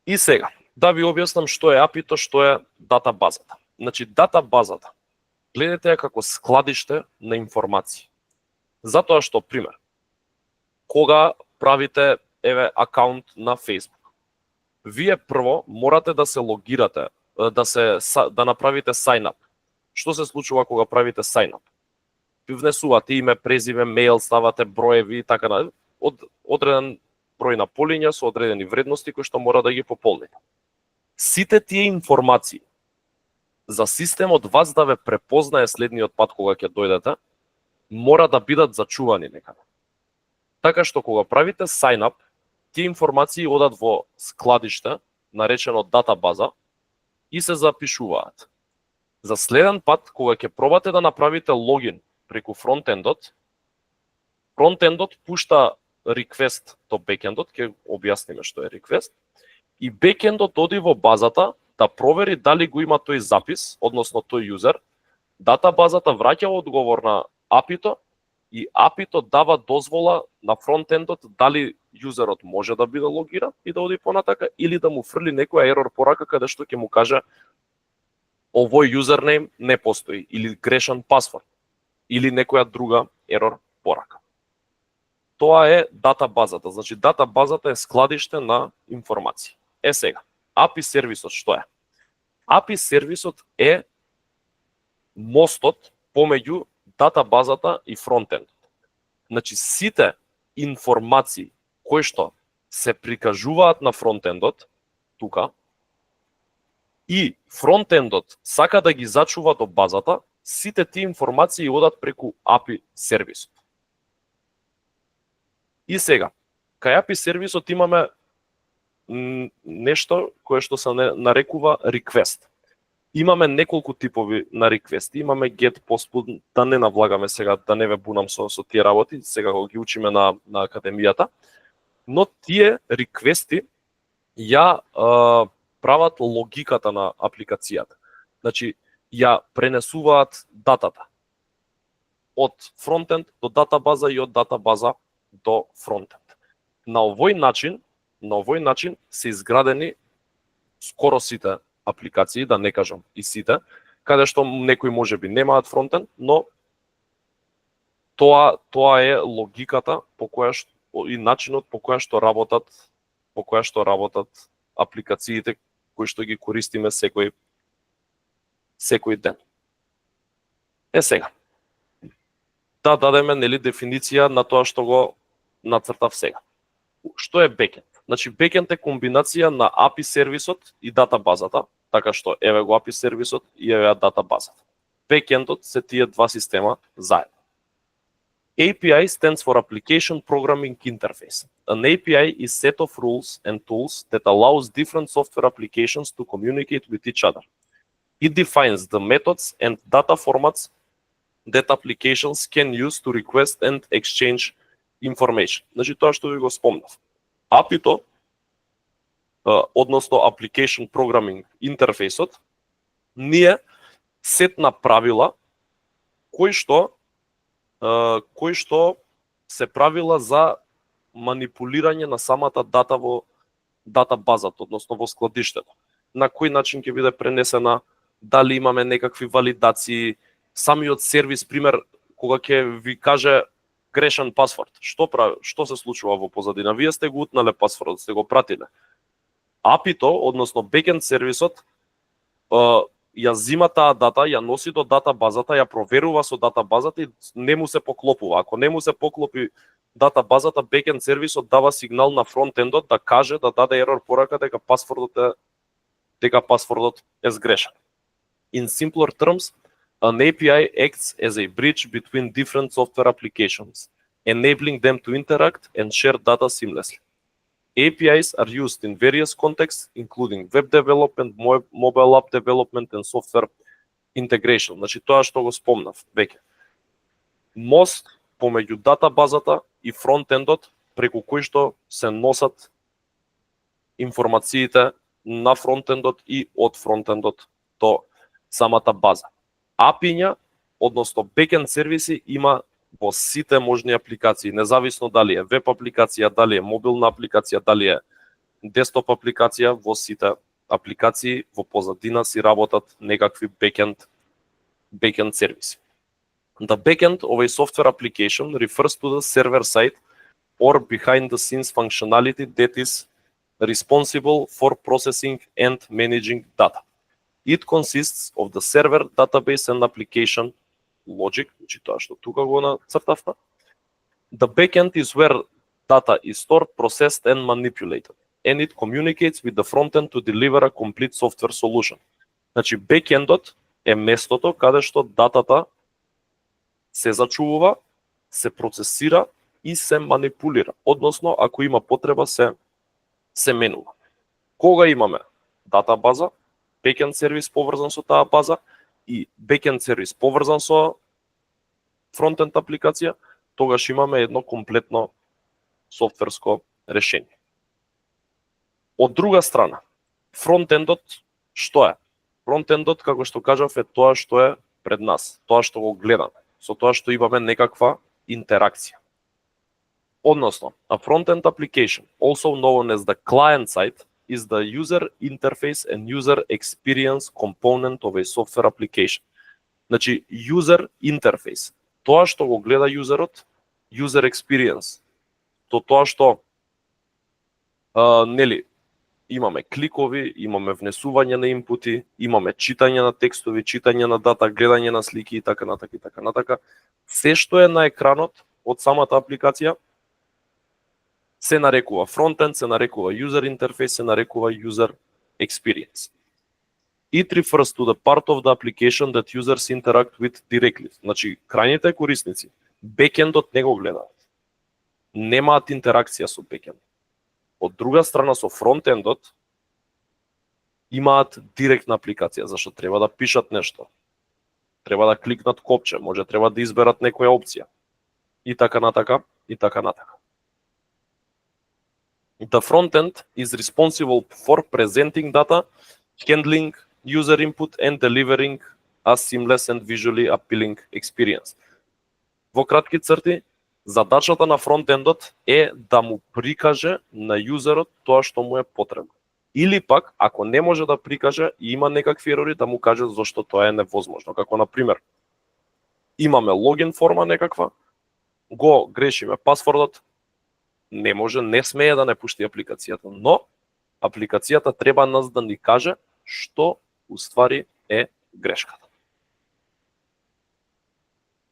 И сега, да ви објаснам што е API-то, што е датабазата. Значи, датабазата, гледате ја како складиште на информации. Затоа што, пример, кога правите акаунт на Facebook, вие прво морате да се логирате, да направите sign up. Што се случува кога правите sign up? Ви внесувате име, презиме, мејл, ставате броеви и така на од одреден број на полиња со одредени вредности кои што мора да ги пополните. Сите тие информации за системот вас да ве препознае следниот пат кога ќе дојдете, мора да бидат зачувани некаде. Така што кога правите sign up, тие информации одат во складиште, наречено датабаза, и се запишуваат. За следен пат, кога ќе пробате да направите логин преку фронтендот, фронтендот пушта request до бекендот, ќе објасниме што е request, и бекендот оди во базата да провери дали го има тој запис, односно тој юзер, датабазата враќа одговор на API-то и API-то дава дозвола на фронтендот дали юзерот може да биде логиран и да оди понатака или да му фрли некоја ерор порака каде што ќе му каже овој юзернейм не постои или грешен пасворд или некоја друга ерор порака. Тоа е датабазата. Значи датабазата е складиште на информации. Сега, API сервисот што е? API сервисот е мостот помеѓу датабазата и фронтендот. Значи сите информации кои што се прикажуваат на фронтендот тука и фронтендот сака да ги зачува до базата, сите тие информации одат преку API сервисот. И сега, кај API сервисот имаме нешто кое што се нарекува request. Имаме неколку типови на request. Имаме get, post, put, да не навлагаме сега, да не ве бунам со тие работи, сега го ги учиме на академијата. Но тие реквести ја прават логиката на апликацијата. Значи, ја пренесуваат датата од фронтенд до датабаза и од датабаза до фронтенд. На овој начин се изградени скоро сите апликации, да не кажам и сите, каде што некои можеби немаат фронтенд, но тоа е логиката по која што и начинот по која што работат апликациите кои што ги користиме секој ден. Сега, да дадеме дефиниција на тоа што го нацртав сега. Што е бекенд? Значи бекенд е комбинација на API сервисот и датабазата, така што еве го API сервисот и еве датабазата. Бекендот се тие два система заедно. API stands for Application Programming Interface. An API is a set of rules and tools that allows different software applications to communicate with each other. It defines the methods and data formats that applications can use to request and exchange information. Значи тоа што ви го спомнав. API-то, односно Application Programming Interface-от, ние сет на правила кои што се правила за манипулирање на самата дата во датабазата, односно во складиштето. На кој начин ќе биде пренесена, дали имаме некакви валидации, самиот сервис, пример, кога ќе ви каже грешен пасворд, што се случува во позадина? Вие сте го утнале пасвордот, сте го пратиле. API-то, односно бекенд сервисот, ја зима таа дата, ја носи до датабазата, ја проверува со датабазата и не му се поклопува. Ако не му се поклопи датабазата, бекенд сервисот дава сигнал на фронтендот да каже, да даде ерор порака дека пасвордот е сгрешен. In simpler terms, an API acts as a bridge between different software applications, enabling them to interact and share data seamlessly. APIs are used in various contexts, including web development, mobile app development and software integration. Значи тоа што го спомнав веќе. Мост помеѓу датабазата и фронтендот преку кој што се носат информациите на фронтендот и од фронтендот до самата база. API-ња, односно бекенд сервиси, има во сите можни апликации, независно дали е веб апликација, дали е мобилна апликација, дали е десктоп апликација, во сите апликации во позадина си работат некакви backend сервиси. The backend of a software application refers to the server side or behind the scenes functionality that is responsible for processing and managing data. It consists of the server, database and application logic, значи тоа што тука го нацртавме. The backend is where data is stored, processed and manipulated, and it communicates with the frontend to deliver a complete software solution. Значи backendот е местото каде што датата се зачувува, се процесира и се манипулира. Односно, ако има потреба, се менува. Кога имаме дата база, backend сервис поврзан со таа база и backend сервис поврзан со фронтенд апликација, тогаш имаме едно комплетно софтверско решение. Од друга страна, фронтендот што е? Фронтендот, како што кажав, е тоа што е пред нас, тоа што го гледаме, со тоа што имаме некаква интеракција. Односно, a front-end application, also known as the client side, is the user interface and user experience component of a software application. Значи, user interface, тоа што го гледа юзерот, user experience, тоа што нели имаме кликови, имаме внесување на инпути, имаме читање на текстови, читање на дата, гледање на слики и така натака. Се што е на екранот од самата апликација се нарекува фронтенд, се нарекува user interface, се нарекува user experience. It refers to the part of the application that users interact with directly. Значи, крајните корисници, бекендот не го гледаат. Немаат интеракција со бекенд. Од друга страна, со фронтендот имаат директна апликација, зашто треба да пишат нешто. Треба да кликнат копче, може треба да изберат некоја опција. И така натака. The front-end is responsible for presenting data, handling user input and delivering a seamless and visually appealing experience. Во кратки црти, задачата на фронтендот е да му прикаже на юзерот тоа што му е потребно. Или пак, ако не може да прикаже и има некакви ерори, да му каже зашто тоа е невозможно. Како, например, имаме логин форма некаква, го грешиме пасвордот, не може, не смее да не пушти апликацијата, но апликацијата треба нас да ни каже што уствари е грешката.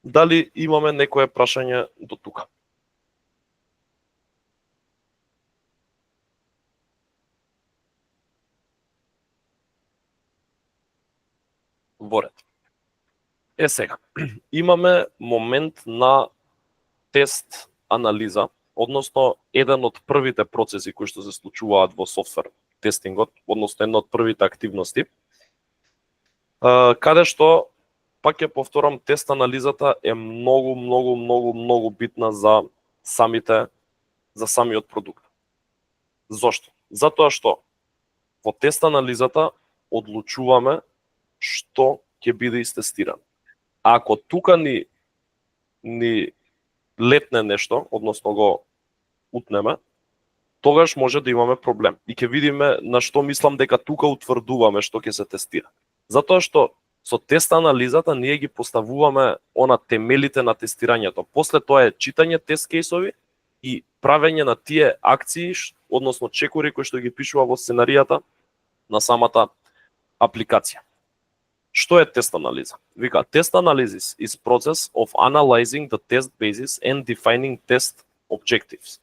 Дали имаме некое прашање до тука? Во ред. Сега, имаме момент на тест анализа, односно еден од првите процеси кои што се случуваат во софтвер тестингот, односно една од првите активности, каде што, пак ќе повторам, тест анализата е многу битна за самиот продукт. Зошто? Затоа што во тест анализата одлучуваме што ќе биде истестирано. Ако тука ни летне нешто, односно го утнеме, тогаш може да имаме проблем. И ќе видиме на што мислам дека тука утврдуваме што ќе се тестира. Затоа што со тест анализата ние ги поставуваме темелите на тестирањето. После тоа е читање тест кейсови и правење на тие акции, односно чекори кои што ги пишува во сценаријата на самата апликација. Што е тест анализа? Вика, тест analysis is process of analyzing the test basis and defining test objectives.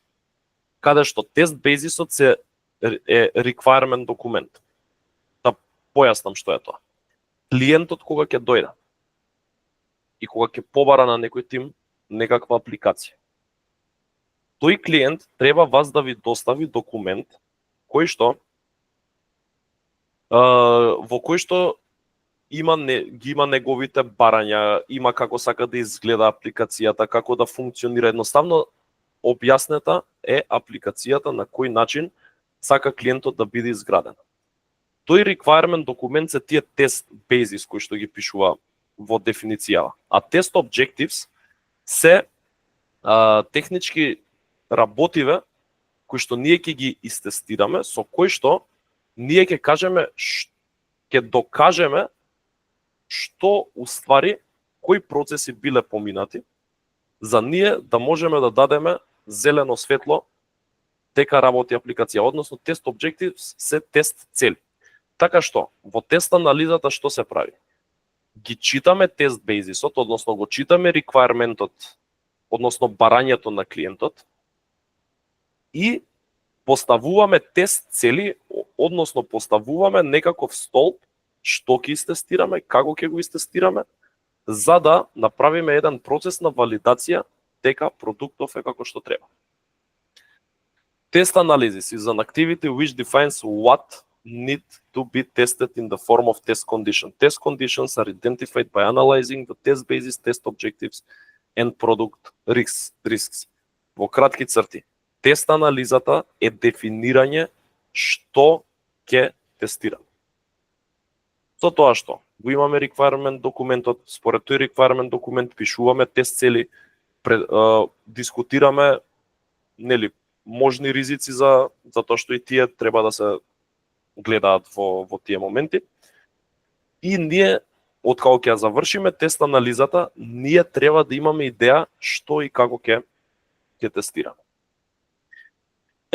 Каде што тест базисот е requirement документ. Да појаснам што е тоа. Клиентот кога ќе дојде и кога ќе побара на некој тим некаква апликација, тој клиент треба вас да ви достави документ кој што во кој што има неговите барања, има како сака да изгледа апликацијата, како да функционира. Едноставно објаснета е апликацијата на кој начин сака клиентот да биде изграден. Тој requirement документ се тие тест basis кои што ги пишува во дефиницијава. А тест objectives се технички работиве кои што ние ќе ги истестираме, со кои што ние ќе кажеме, ќе докажеме што уствари, кои процеси биле поминати, за ние да можеме да дадеме зелено светло дека работи апликација. Односно, тест objectives се тест цели. Така што, во тест анализата што се прави? Ги читаме тест бейзисот, односно го читаме requirementот, односно барањето на клиентот и поставуваме тест цели, односно поставуваме некаков столб што ќе истестираме, како ќе го истестираме, за да направиме еден процес на валидација дека продуктов е како што треба. Test analysis is an activity which defines what need to be tested in the form of test condition. Test conditions are identified by analyzing the test basis, test objectives and product risks. Во кратки црти, тест анализата е дефинирање што ќе тестираме. Со тоа што го имаме requirement документот, според тој requirement документ пишуваме тест цели, дискутираме нели можни ризици за тоа што и тие треба да се гледаат во тие моменти. И ние откако ќе завршиме тест анализата, ние треба да имаме идеја што и како ќе тестираме.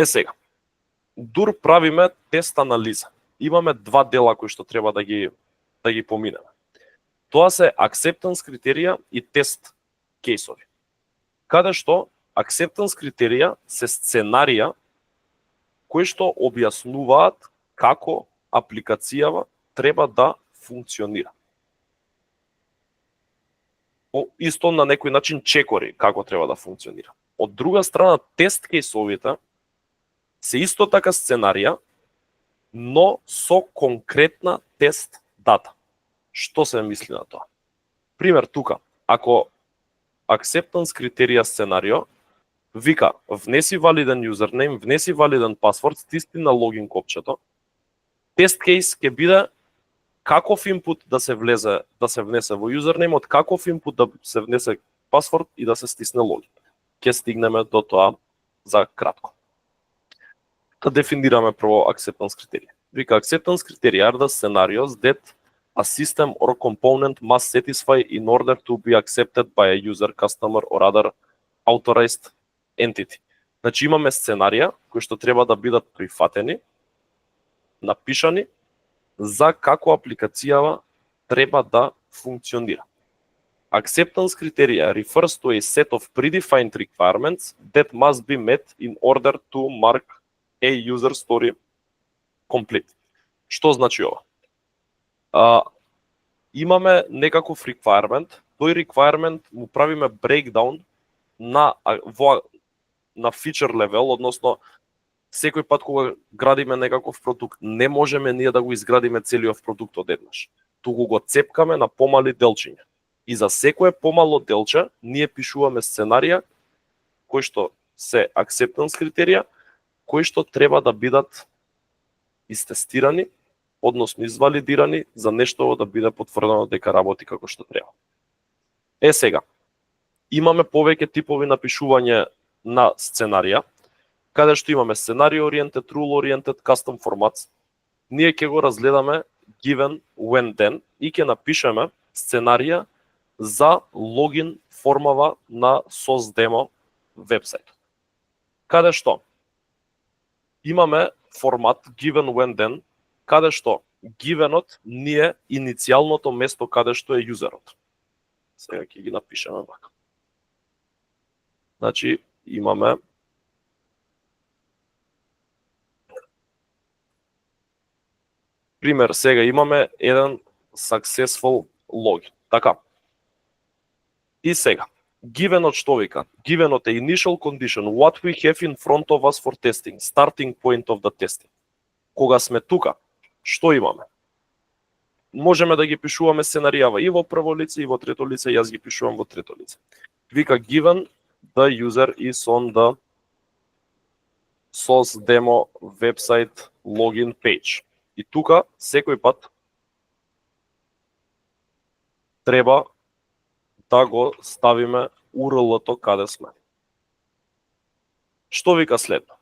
Сега, дур правиме тест анализа. Имаме два дела кои што треба да ги поминеме. Тоа се acceptance критерија и тест кейсови. Каде што acceptance критерија се сценарија кои што објаснуваат како апликацијава треба да функционира. Исто на некој начин чекори како треба да функционира. Од друга страна, тест кейсовите се исто така сценарија, но со конкретна тест дата. Што се мисли на тоа? Пример тука, ако acceptance критерија сценарио вика внеси валиден юзернейм, внеси валиден пасворд, стисни на логин копчето, тест кейс ќе биде каков инпут да се внесе во юзернеймот, каков инпут да се внесе пасворд и да се стисне логин. Ќе стигнеме до тоа за кратко. Да дефинираме прво acceptance критерија. Вика acceptance критерија are the scenarios that a system or component must satisfy in order to be accepted by a user, customer or other authorized entity. Значи имаме сценарија кои што треба да бидат прифатени, напишани за како апликацијава треба да функционира. Acceptance criteria refers to a set of predefined requirements that must be met in order to mark a user story complete. Што значи ова? Имаме некаков requirement, тој requirement му правиме breakdown на feature level, односно секој пат кога градиме некаков продукт, не можеме ние да го изградиме целиот продукт одеднаш. Туку го цепкаме на помали делчиња. И за секое помало делче, ние пишуваме сценарија кои што се acceptance критерија, кои што треба да бидат истестирани, односно извалидирани за нешто да биде потврдено дека работи како што треба. Сега, имаме повеќе типови напишување на сценарија, каде што имаме scenario oriented, rule oriented, custom formats. Ние ќе го разгледаме given, when, then и ќе напишеме сценарија за логин формава на SOS Demo вебсайт. Каде што имаме формат given, when, then, каде што givenот ни е иницијалното место каде што е юзерот. Сега ќе ги напишеме вака. Значи имаме пример, сега имаме еден successful login. Така. И сега, givenот што вика? Givenot е initial condition, what we have in front of us for testing, starting point of the testing. Кога сме тука, што имаме? Можеме да ги пишуваме сценаријава и во прво лице и во трето лице, јас ги пишувам во трето лице. Вика given the user is on the SOS Demo website login page. И тука секој пат треба да го ставиме URL-то каде сме. Што вика следно?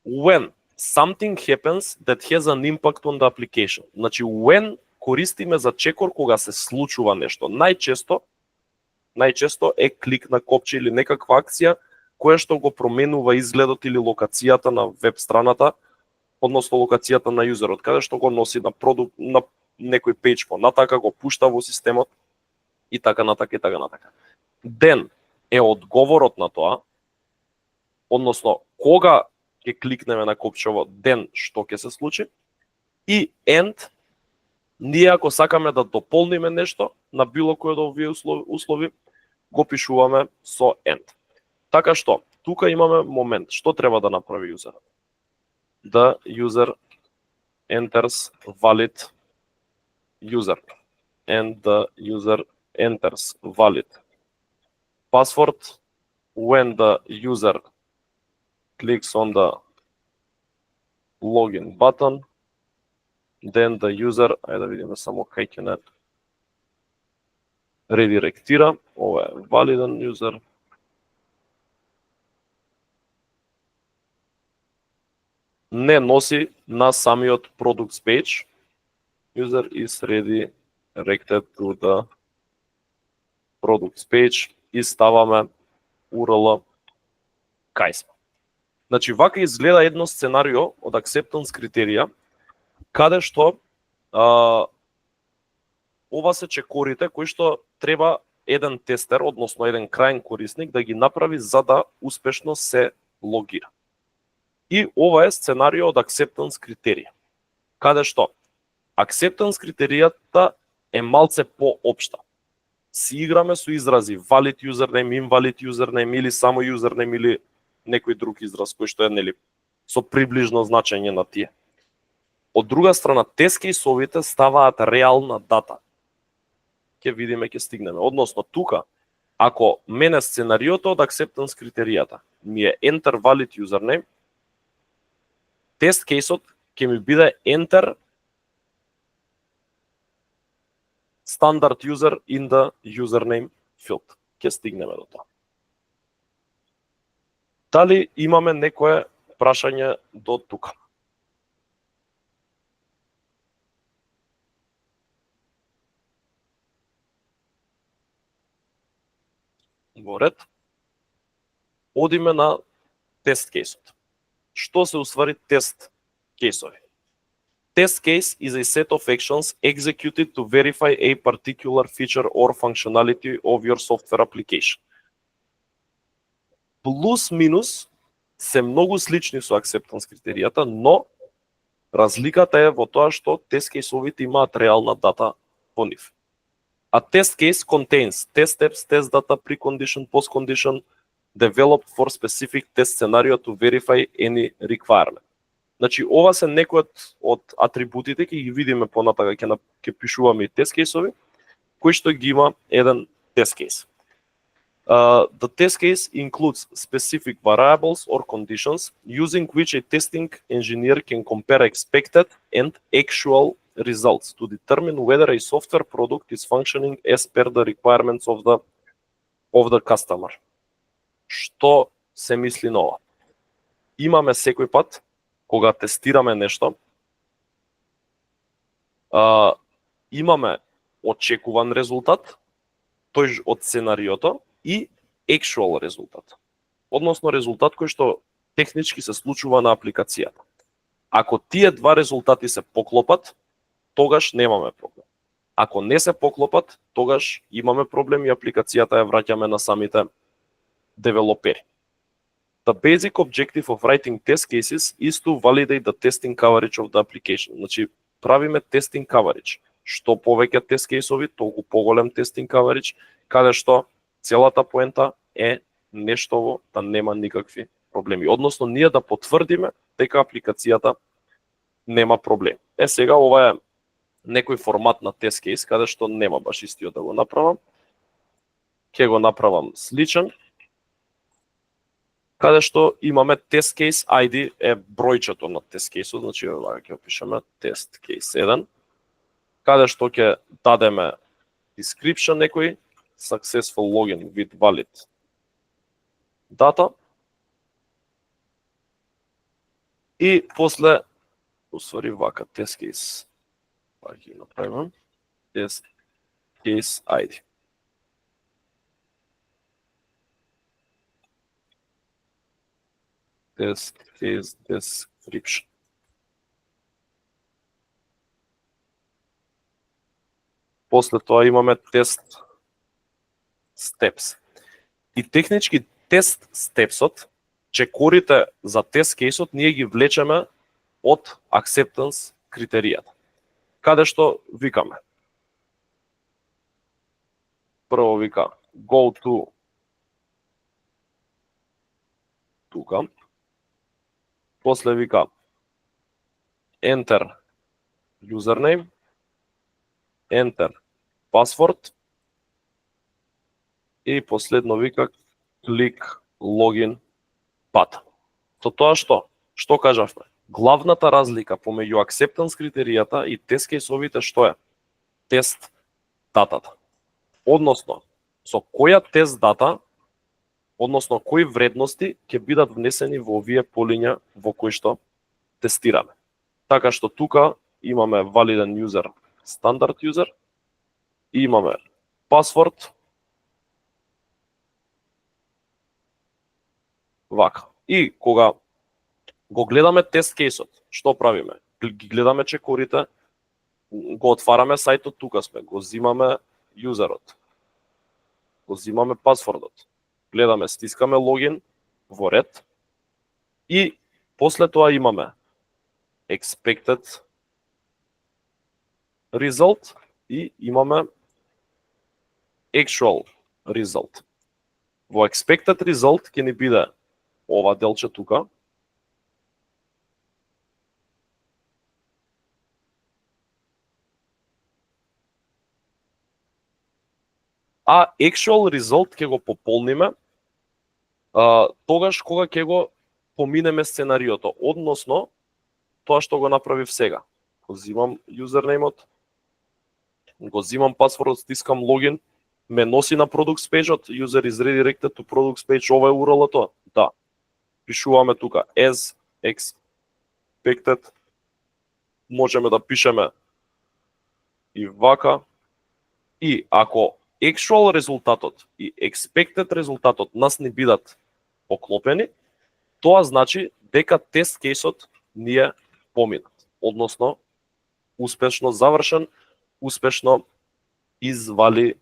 When something happens that has an impact on the application. Значи, when користиме за чекор кога се случува нешто. Најчесто е клик на копче или некаква акција која што го променува изгледот или локацијата на веб страната односно локацијата на юзерот, каде што го носи на продукт на некој пејдж понатака, го пушта во системот и така натака и така натака. Then е одговорот на тоа, односно кога ќе кликнеме на копчево, then што ќе се случи, и end, ние ако сакаме да дополниме нешто на било кој од овие услови, го пишуваме со end. Така што, тука имаме момент, што треба да направи юзерот. The user enters valid user and the user enters valid password when the user clicks on the login button, then the user, ајде да видиме само кај ќе не редиректира, ова е валиден юзер. Не носи на самиот products page. User is redirected to the products page и ставаме URL кај сме. Значи, вака изгледа едно сценарио од acceptance критерија, каде што ова се чекорите кои што треба еден тестер, односно еден крајен корисник да ги направи за да успешно се логира. И ова е сценарио од acceptance критерија, каде што acceptance критеријата е малце поопшта. Си играме со изрази valid username, invalid username или само username или некој друг израз кој што е нели со приближно значење на тие. Од друга страна, тест кейсовите ставаат реална дата. Ќе видиме, ќе стигнеме. Односно, тука, ако мене сценариото од acceptance критеријата ми е enter valid username, тест кейсот ќе ми биде enter standard user in the username field. Ќе стигнеме до тоа. Дали имаме некое прашање до тука? Во ред. Одиме на тест кейсот. Што се уствари тест кейсови? Test case is a set of actions executed to verify a particular feature or functionality of your software application. Плюс минус се многу слични со acceptance критеријата, но разликата е во тоа што тест кейсовите имаат реална дата во нив. A test case contains test steps, test data, precondition, postcondition, developed for specific test scenario to verify any requirement. Значи, ова се некои од атрибутите, ќе ги видиме понатака, ќе пишуваме и тест кейсови, кои што ги има еден тест кейс. The test case includes specific variables or conditions using which a testing engineer can compare expected and actual results to determine whether a software product is functioning as per the requirements of the customer. Што се мисли на ова? Имаме секој пат, кога тестираме нешто, имаме очекуван резултат, тој од сценариото, и actual резултат. Односно резултат кој што технички се случува на апликацијата. Ако тие два резултати се поклопат, тогаш немаме проблем. Ако не се поклопат, тогаш имаме проблем и апликацијата ја враќаме на самите девелопери. The basic objective of writing test cases is to validate the testing coverage of the application. Значи, правиме testing coverage. Што повеќе тест кейсови, толку поголем testing coverage, каде што целата поента е нештово да нема никакви проблеми. Односно, ние да потврдиме дека апликацијата нема проблем. Сега ова е некој формат на тест кейс, каде што нема баш истиот да го направам. Ќе го направам сличен, каде што имаме тест кейс ID е бројчето на тест кейсот, значи ова ќе опишеме тест кейс 1, каде што ќе дадеме description некој, successful login with valid data, и после усвари вака тест кейс, па ќе направиме тест кейс ID. Test case description. После тоа имаме тест steps. И технички тест степсот, чекорите за тест кейсот, ние ги влечеме од acceptance критеријата. Каде што викаме. Прво вика go to тука. После вика enter username, enter password и последно вика click login button. Со тоа што? Што кажавме? Главната разлика помеѓу acceptance критеријата и тест кейсовите што е? Тест датата. Односно, со која тест дата, односно кои вредности ќе бидат внесени во овие полиња во кои што тестираме. Така што тука имаме валиден юзер, стандард юзер, и имаме пасворд, вака. И кога го гледаме тест кейсот, што правиме? Ги гледаме чекорите, го отвараме сајтот, тука сме, го зимаме юзерот, го зимаме пасвордот, гледаме, стискаме логин во ред и после тоа имаме expected result и имаме actual result. Во expected result ќе ни биде ова делче тука. А actual result ќе го пополниме тогаш кога ќе го поминеме сценариото, односно тоа што го направив сега. Го зимам юзернеймот, го зимам пасвордот, стискам логин, ме носи на products page-от, user is redirected to products page, ова е URL-ото. Да. Пишуваме тука as expected, можеме да пишеме и вака. И ако actual резултатот и expected резултатот нас не бидат поклопени, тоа значи дека тест кейсот ни е поминат, односно успешно завршен, успешно извалидиран.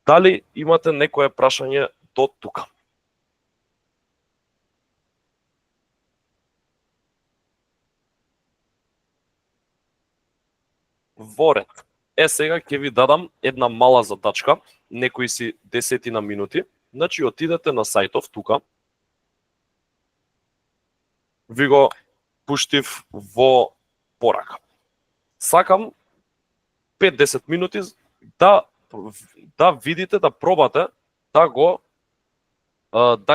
Дали имате некое прашање до тука? Во ред. Сега ќе ви дадам една мала задачка, некои си 10 на минути. Значи, отидете на сајтов тука. Ви го пуштив во порака. Сакам 5-10 минути да видите, да пробате да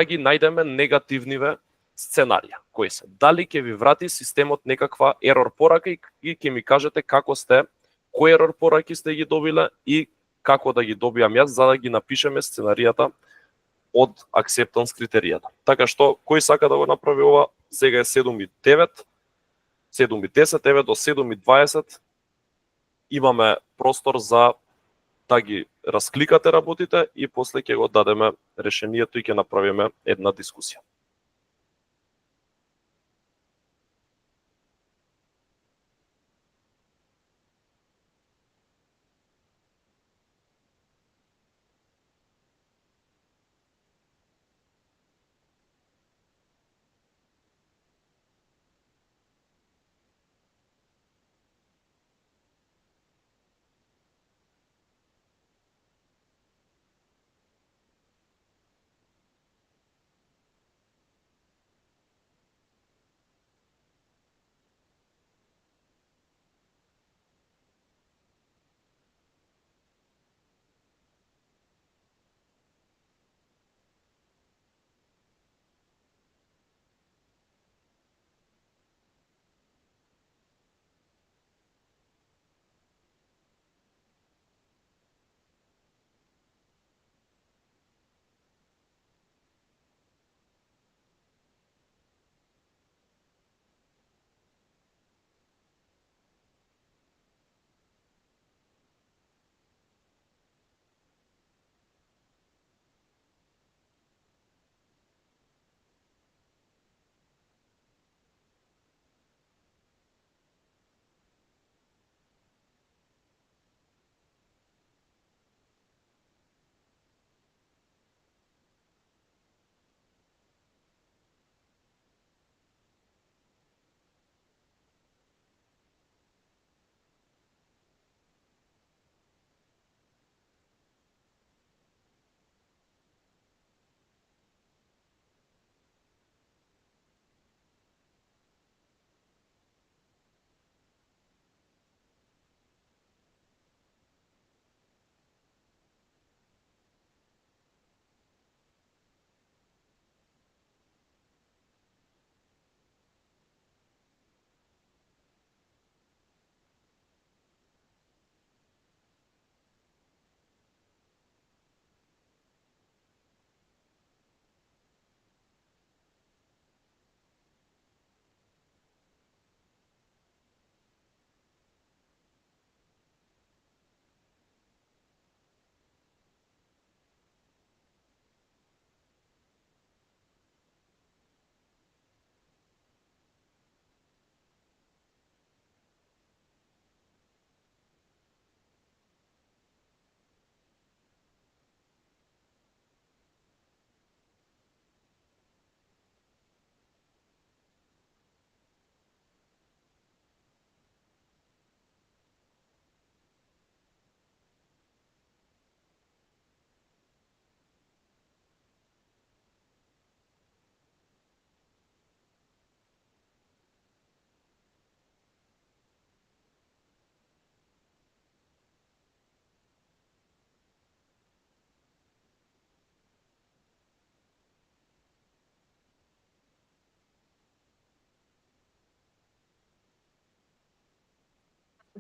ги најдеме негативниве сценарија. Кои се? Дали ќе ви врати системот некаква ерор порака и ќе ми кажете како сте, кои ерор пораки сте ги добиле и како да ги добијам јас за да ги напишеме сценаријата од acceptance критеријата. Така што, кој сака да го направи ова, сега е 7:09, 7:10, еве до 7:20 имаме простор за да ги раскликате работите и после ќе го дадеме решението и ќе направиме една дискусија.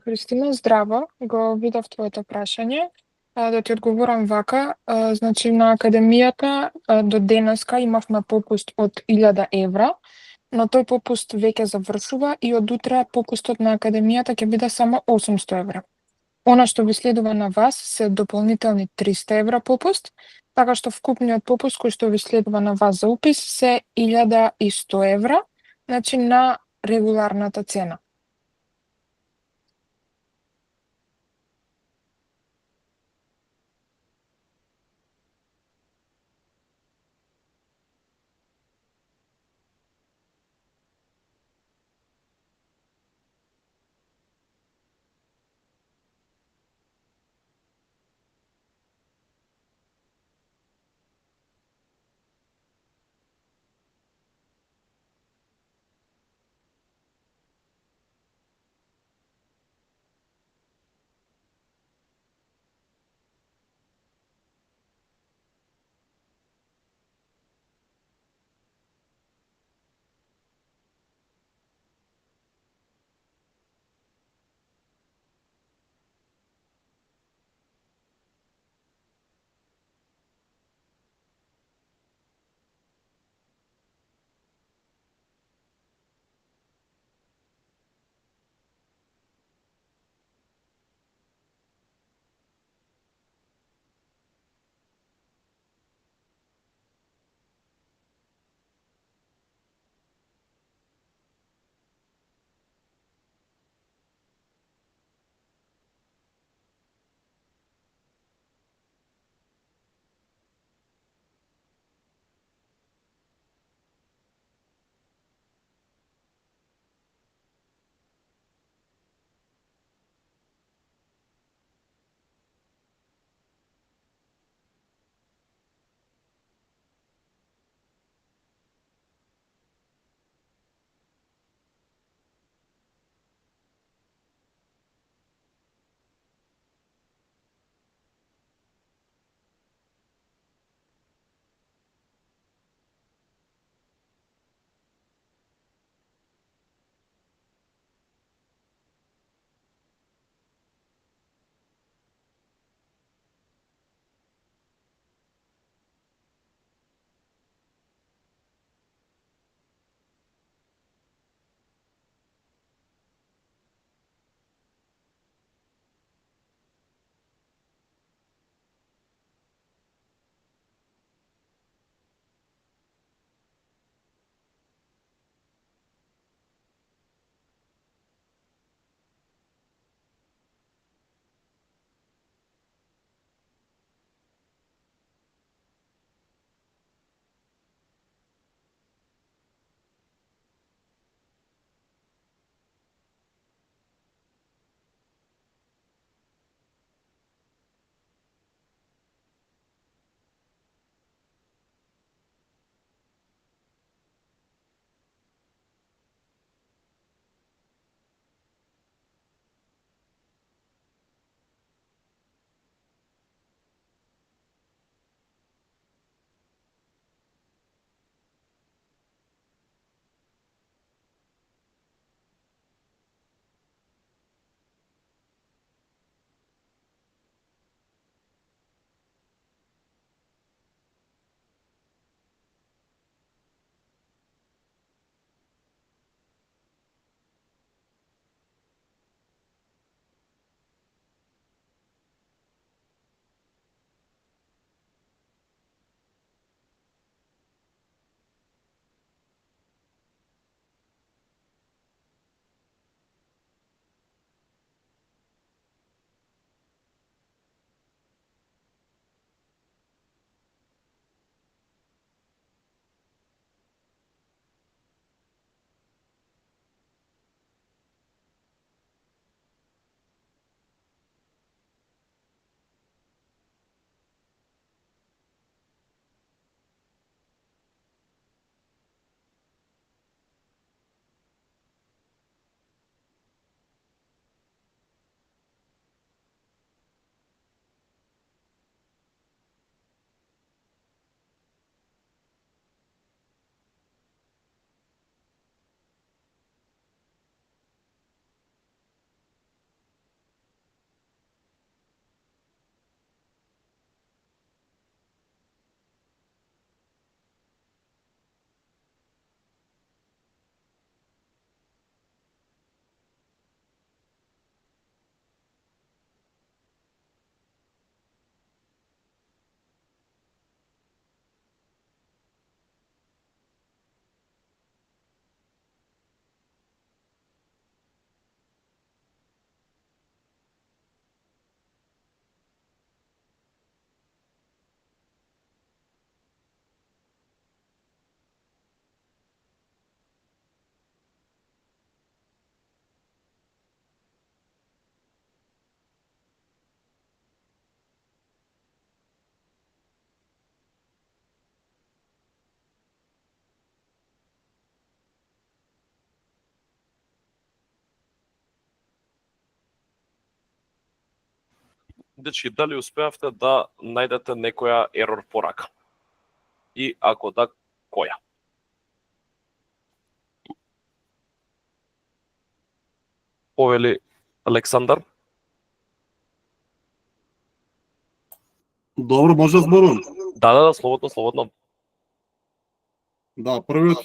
Христина, здраво, го видов твоето прашање. Да ти одговорам вака, значи на академијата до денеска имавме попуст од 1000 евра, но тој попуст веќе завршува и од утре попустот на академијата ќе биде само 800 евра. Она што ви следува на вас се дополнителни 300 евра попуст, така што вкупниот попуст кој што ви следува на вас за упис се 1100 евра, значи на регуларната цена. Дечки, дали успеавте да најдете некоја ерор порака? И ако да, која? Повели Александар. Добро, може да зборувам. Да, слободно, слободно. Да, првиот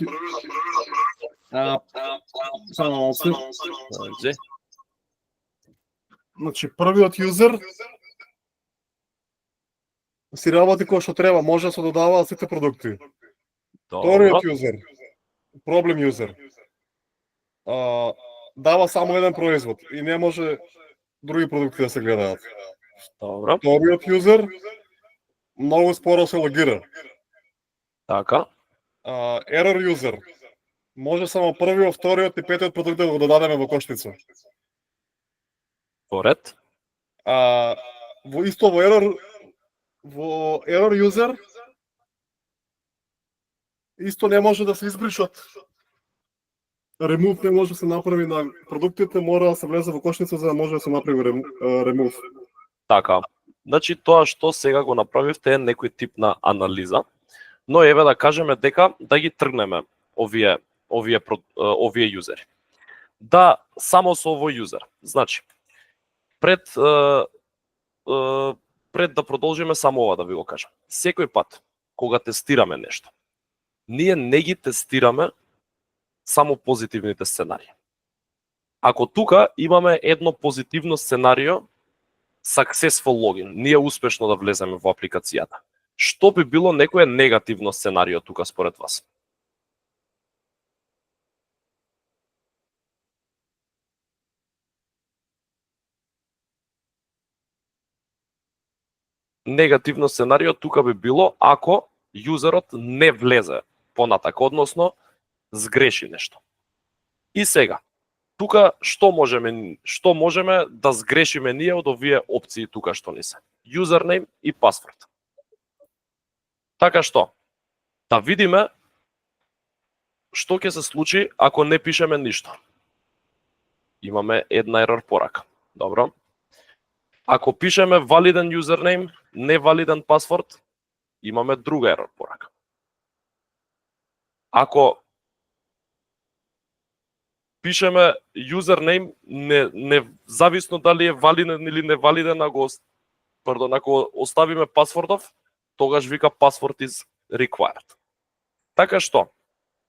само се. Ајде. Значи првиот јузер си работи кој што треба, може да се додаваат сите продукти. Вториот Добро. јузер, проблем јузер, дава само еден производ и не може други продукти да се гледаат. Добро. Вториот јузер многу споро се логира. Така. Error јузер може само првиот, вториот и петиот продукт да го додадеме во кошница. Поред. Во исто во error јузер исто не може да се избришат. Remove не може да се направи на продуктите, мора да се влезе во кошница за да може да се направи remove. Така. Значи тоа што сега го направивте е некој тип на анализа, но еве да кажеме дека да ги тргнеме овие јузери. Да, само со овој јузер. Значи, пред да продолжиме само ова да ви го кажам. Секој пат кога тестираме нешто, ние не ги тестираме само позитивните сценарии. Ако тука имаме едно позитивно сценарио, successful login, ние успешно да влеземе во апликацијата. Што би било некое негативно сценарио тука според вас? Негативно сценарио тука би било ако јузерот не влезе понатака, односно сгреши нешто. И сега, тука што можеме да сгрешиме ние од овие опции тука што ни се? Username и password. Така што, да видиме што ќе се случи ако не пишеме ништо. Имаме една ерор порака. Добро. Ако пишеме валиден username, невалиден password, имаме друга ерор порака. Ако пишеме username, не зависно дали е валиден или невалиден, ако оставиме пасвордов, тогаш вика password is required. Така што,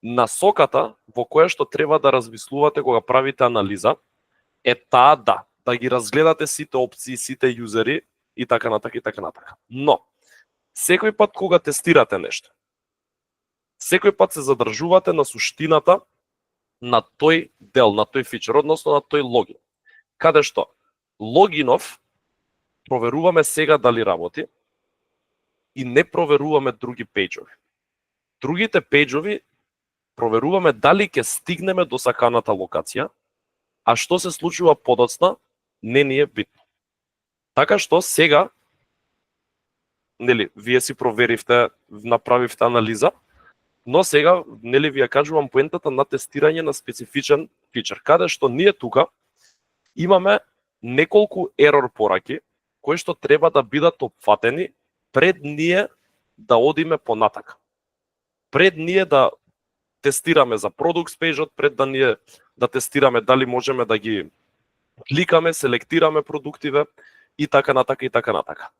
насоката во која што треба да размислувате кога правите анализа е таа да ги разгледате сите опции, сите јузери и така натака и така натака. Но, секој пат кога тестирате нешто, секој пат се задржувате на суштината на тој дел, на тој фичер, односно на тој логин. Каде што логинов проверуваме сега дали работи и не проверуваме други пејџови. Другите пејџови проверуваме дали ќе стигнеме до саканата локација, а што се случува подоцна не ни е битно. Така што сега, нели, вие си проверивте, направивте анализа, но сега, нели, ви ја кажувам поентата на тестирање на специфичен фичер, каде што ние тука имаме неколку ерор пораки кои што треба да бидат опфатени пред ние да одиме понатака. Пред ние да тестираме за Products page-от, пред да тестираме дали можеме да ги кликаме, селектираме продуктиве и така натака и така натака.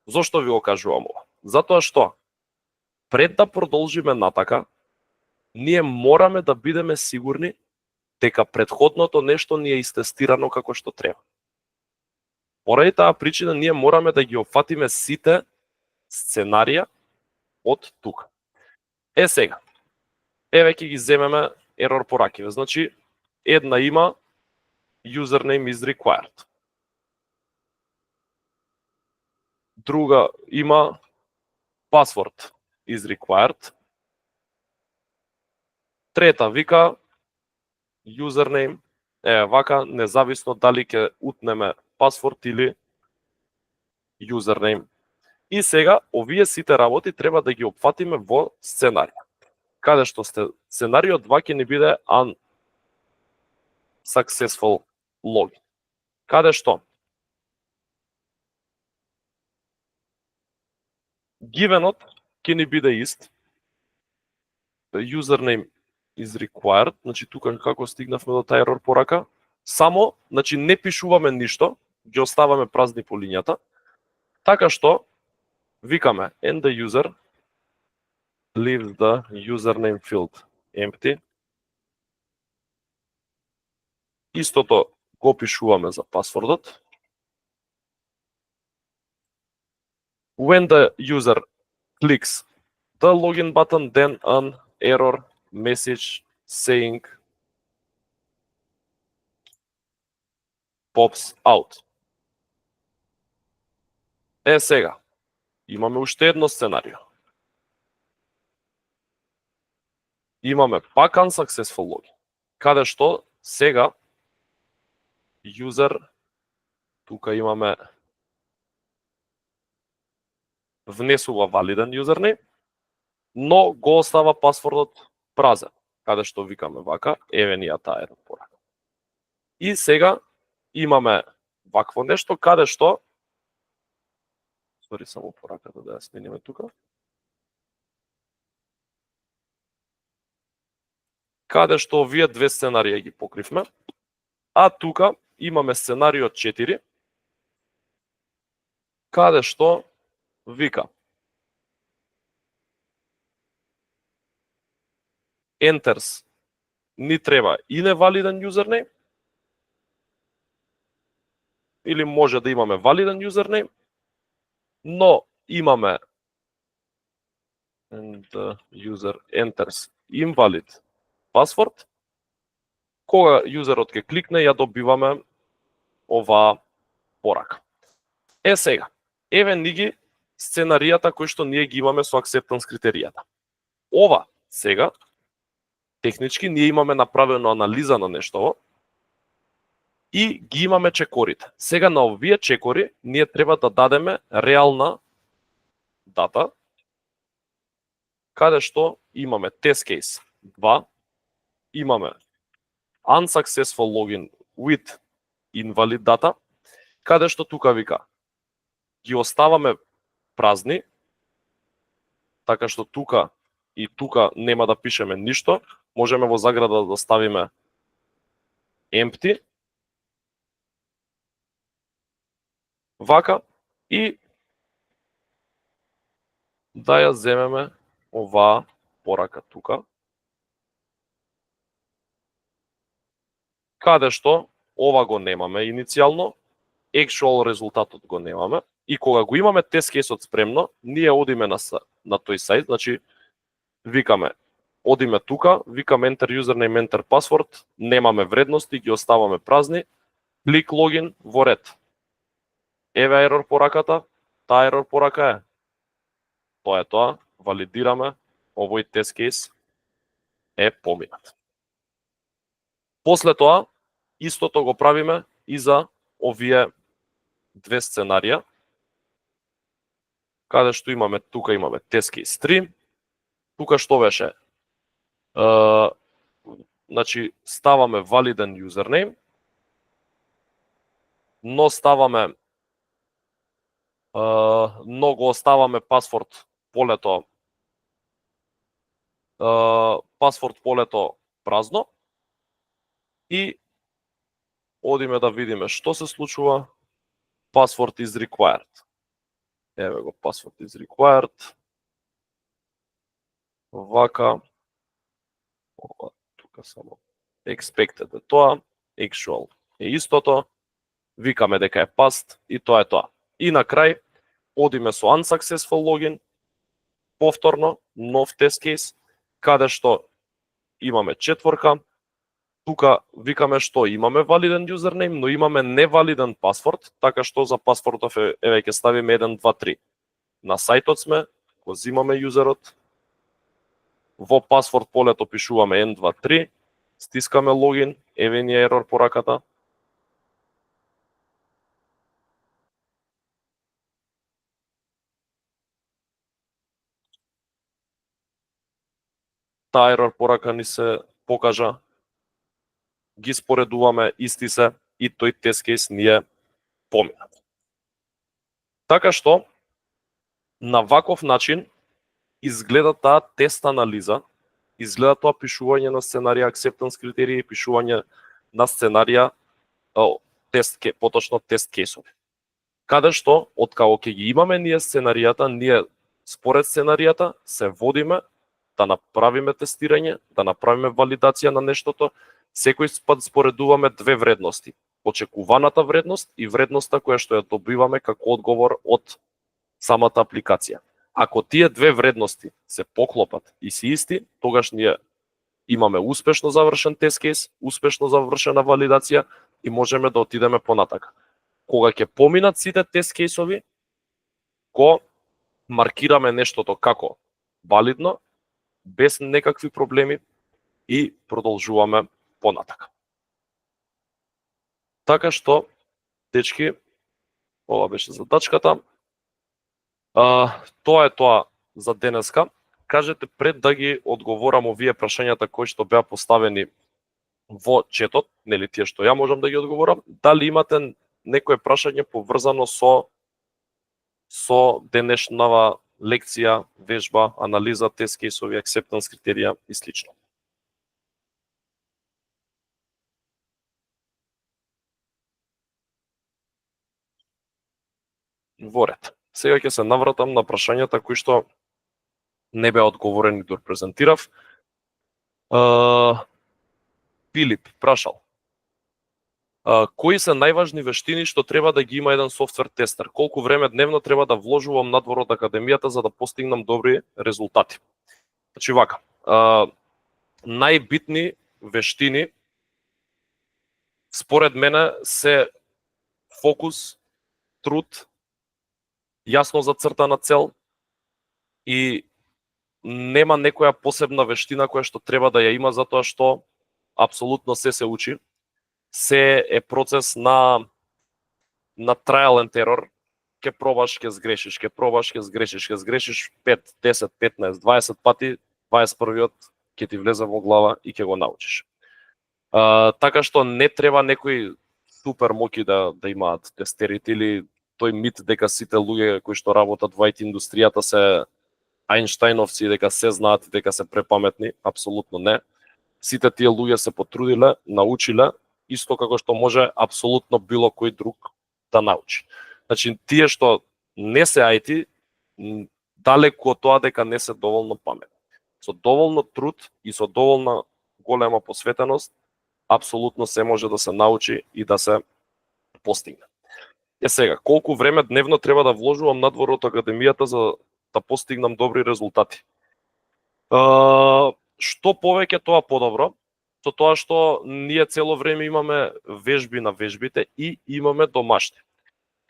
Зошто ви го кажувам ова? Затоа што пред да продолжиме натака, ние мораме да бидеме сигурни дека претходното нешто ни е истестирано како што треба. Поради таа причина ние мораме да ги опфатиме сите сценарија од тука. Сега, еве ќе ги земеме ерор поракиве. Значи, една има username is required. Друга има password is required. Трета вика username вака, независно дали ќе утнеме password или username. И сега, овие сите работи треба да ги опфатиме во сценарија. Каде што сценарио 2 ќе ни биде unsuccessful login. Каде што Givenот ќе ни биде ист. The username is required, значи тука како стигнавме до тај ерор порака, само, значи не пишуваме ништо, ги оставаме празни по линијата, така што викаме and the user leave the username field empty. Истото го пишуваме за пасвордот. When the user clicks the login button, then an error message saying pops out. Сега, имаме уште едно сценарио. Имаме пак unsuccessful login, каде што сега user, тука имаме внесува валиден юзернейм, но го остава пасвордот празен, каде што викаме вака, еве ни ја таа ерор порака. И сега имаме вакво нешто, каде што, само пораката да ја смениме тука, каде што овие две сценарија ги покривме, а тука имаме сценарио 4, каде што вика enters ни треба и невалиден юзернейм, или може да имаме валиден юзернейм, но имаме and the user enters invalid password. Кога юзерот ќе кликне, ја добиваме оваа порака. Сега, еве ни ги сценаријата кои што ние ги имаме со acceptance критеријата. Ова сега технички ние имаме направено анализа на нештово и ги имаме чекорите. Сега на овие чекори ние треба да дадеме реална дата, каде што имаме test case 2, имаме unsuccessful login with invalid data, каде што тука вика ги оставаме празни, така што тука и тука нема да пишеме ништо, можеме во заграда да ставиме empty, вака, и да ја земеме оваа порака тука, каде што ова го немаме иницијално, actual резултатот го немаме, и кога го имаме тест кейсот спремно, ние одиме на тој сајт, значи викаме, одиме тука, викаме enter username, enter password, немаме вредности, ги оставаме празни, клик логин во ред. Еве ерор пораката, таа ерор порака е. Тоа е тоа, валидираме, овој тест кейс е поминат. После тоа, истото го правиме и за овие две сценарија, каде што имаме, тука имаме тест кейс 3, тука што беше? Значи, ставаме валиден юзернейм, но ставаме, но го оставаме пасворд полето празно, и одиме да видиме што се случува. Password is required. Еве го, password is required. Вака. Ова, тука само expected е тоа, actual е истото. Викаме дека е passed и тоа е тоа. И на крај одиме со unsuccessful login, повторно нов тест кейс, каде што имаме четворка. Тука викаме што имаме валиден юзернейм, но имаме невалиден пасворд, така што за пасвордов еве ќе ставиме 1, 2, 3. На сајтот сме, го зимаме юзерот, во пасворд полето пишуваме 1, 2, 3, стискаме логин, еве ни е ерор пораката. Таа ерор порака ни се покажа, ги споредуваме, исти се, и тој тест кейс ни е поминат. Така што, На ваков начин изгледа таа тест анализа, изгледа тоа пишување на сценарија, акцептанс критерии, пишување на сценарија, поточно тест кейсови. Каде што, откако ќе ги имаме ние сценаријата, ние според сценаријата се водиме да направиме тестирање, да направиме валидација на нештото, секој пат споредуваме две вредности. Очекуваната вредност и вредноста која што ја добиваме како одговор од самата апликација. Ако тие две вредности се поклопат и се исти, тогаш ние имаме успешно завршен тест кейс, успешно завршена валидација и можеме да отидеме понатака. Кога ќе поминат сите тест кейсови, го маркираме нештото како валидно, без некакви проблеми и продолжуваме понатака. Така што, дечки, ова беше задачката. Тоа е тоа за денеска. Кажете пред да ги одговорам овие прашањата кои што беа поставени во четот, нели тие што ја можам да ги одговорам, дали имате некое прашање поврзано со денешнава лекција, вежба, анализа, тест кейсови, акцептанс критерија и слично. Во ред. Сега ќе се навратам на прашањата кои што не беа одговорени док презентирав. Филип прашал. Кои се најважни вештини што треба да ги има еден софтвер тестер? Колку време дневно треба да вложувам надвор од академијата за да постигнам добри резултати? Значи вака, најбитни вештини според мене се фокус, труд, јасно зацртана цел и нема некоја посебна вештина која што треба да ја има, затоа што апсолутно се учи. Се е процес на trial and error. Ке пробаш, ке сгрешиш, ке пробаш, ке сгрешиш, ке сгрешиш 5, 10, 15, 20 пати, 21-виот ке ти влезе во глава и ке го научиш. Така што не треба некои супер моки да имаат тестерите или тој мит дека сите луѓе кои што работат во IT индустријата се Ајнштајновци, дека се знаат и дека се препаметни. Апсолутно не. Сите тие луѓе се потрудиле, научиле, исто како што може апсолутно било кој друг да научи. Значи, тие што не се IT, далеку од тоа дека не се доволно паметни. Со доволно труд и со доволно голема посветеност, апсолутно се може да се научи и да се постигне. Сега, колку време дневно треба да вложувам надвор од академијата за да постигнам добри резултати? Што повеќе, тоа подобро, со тоа што ние цело време имаме вежби на вежбите и имаме домашни.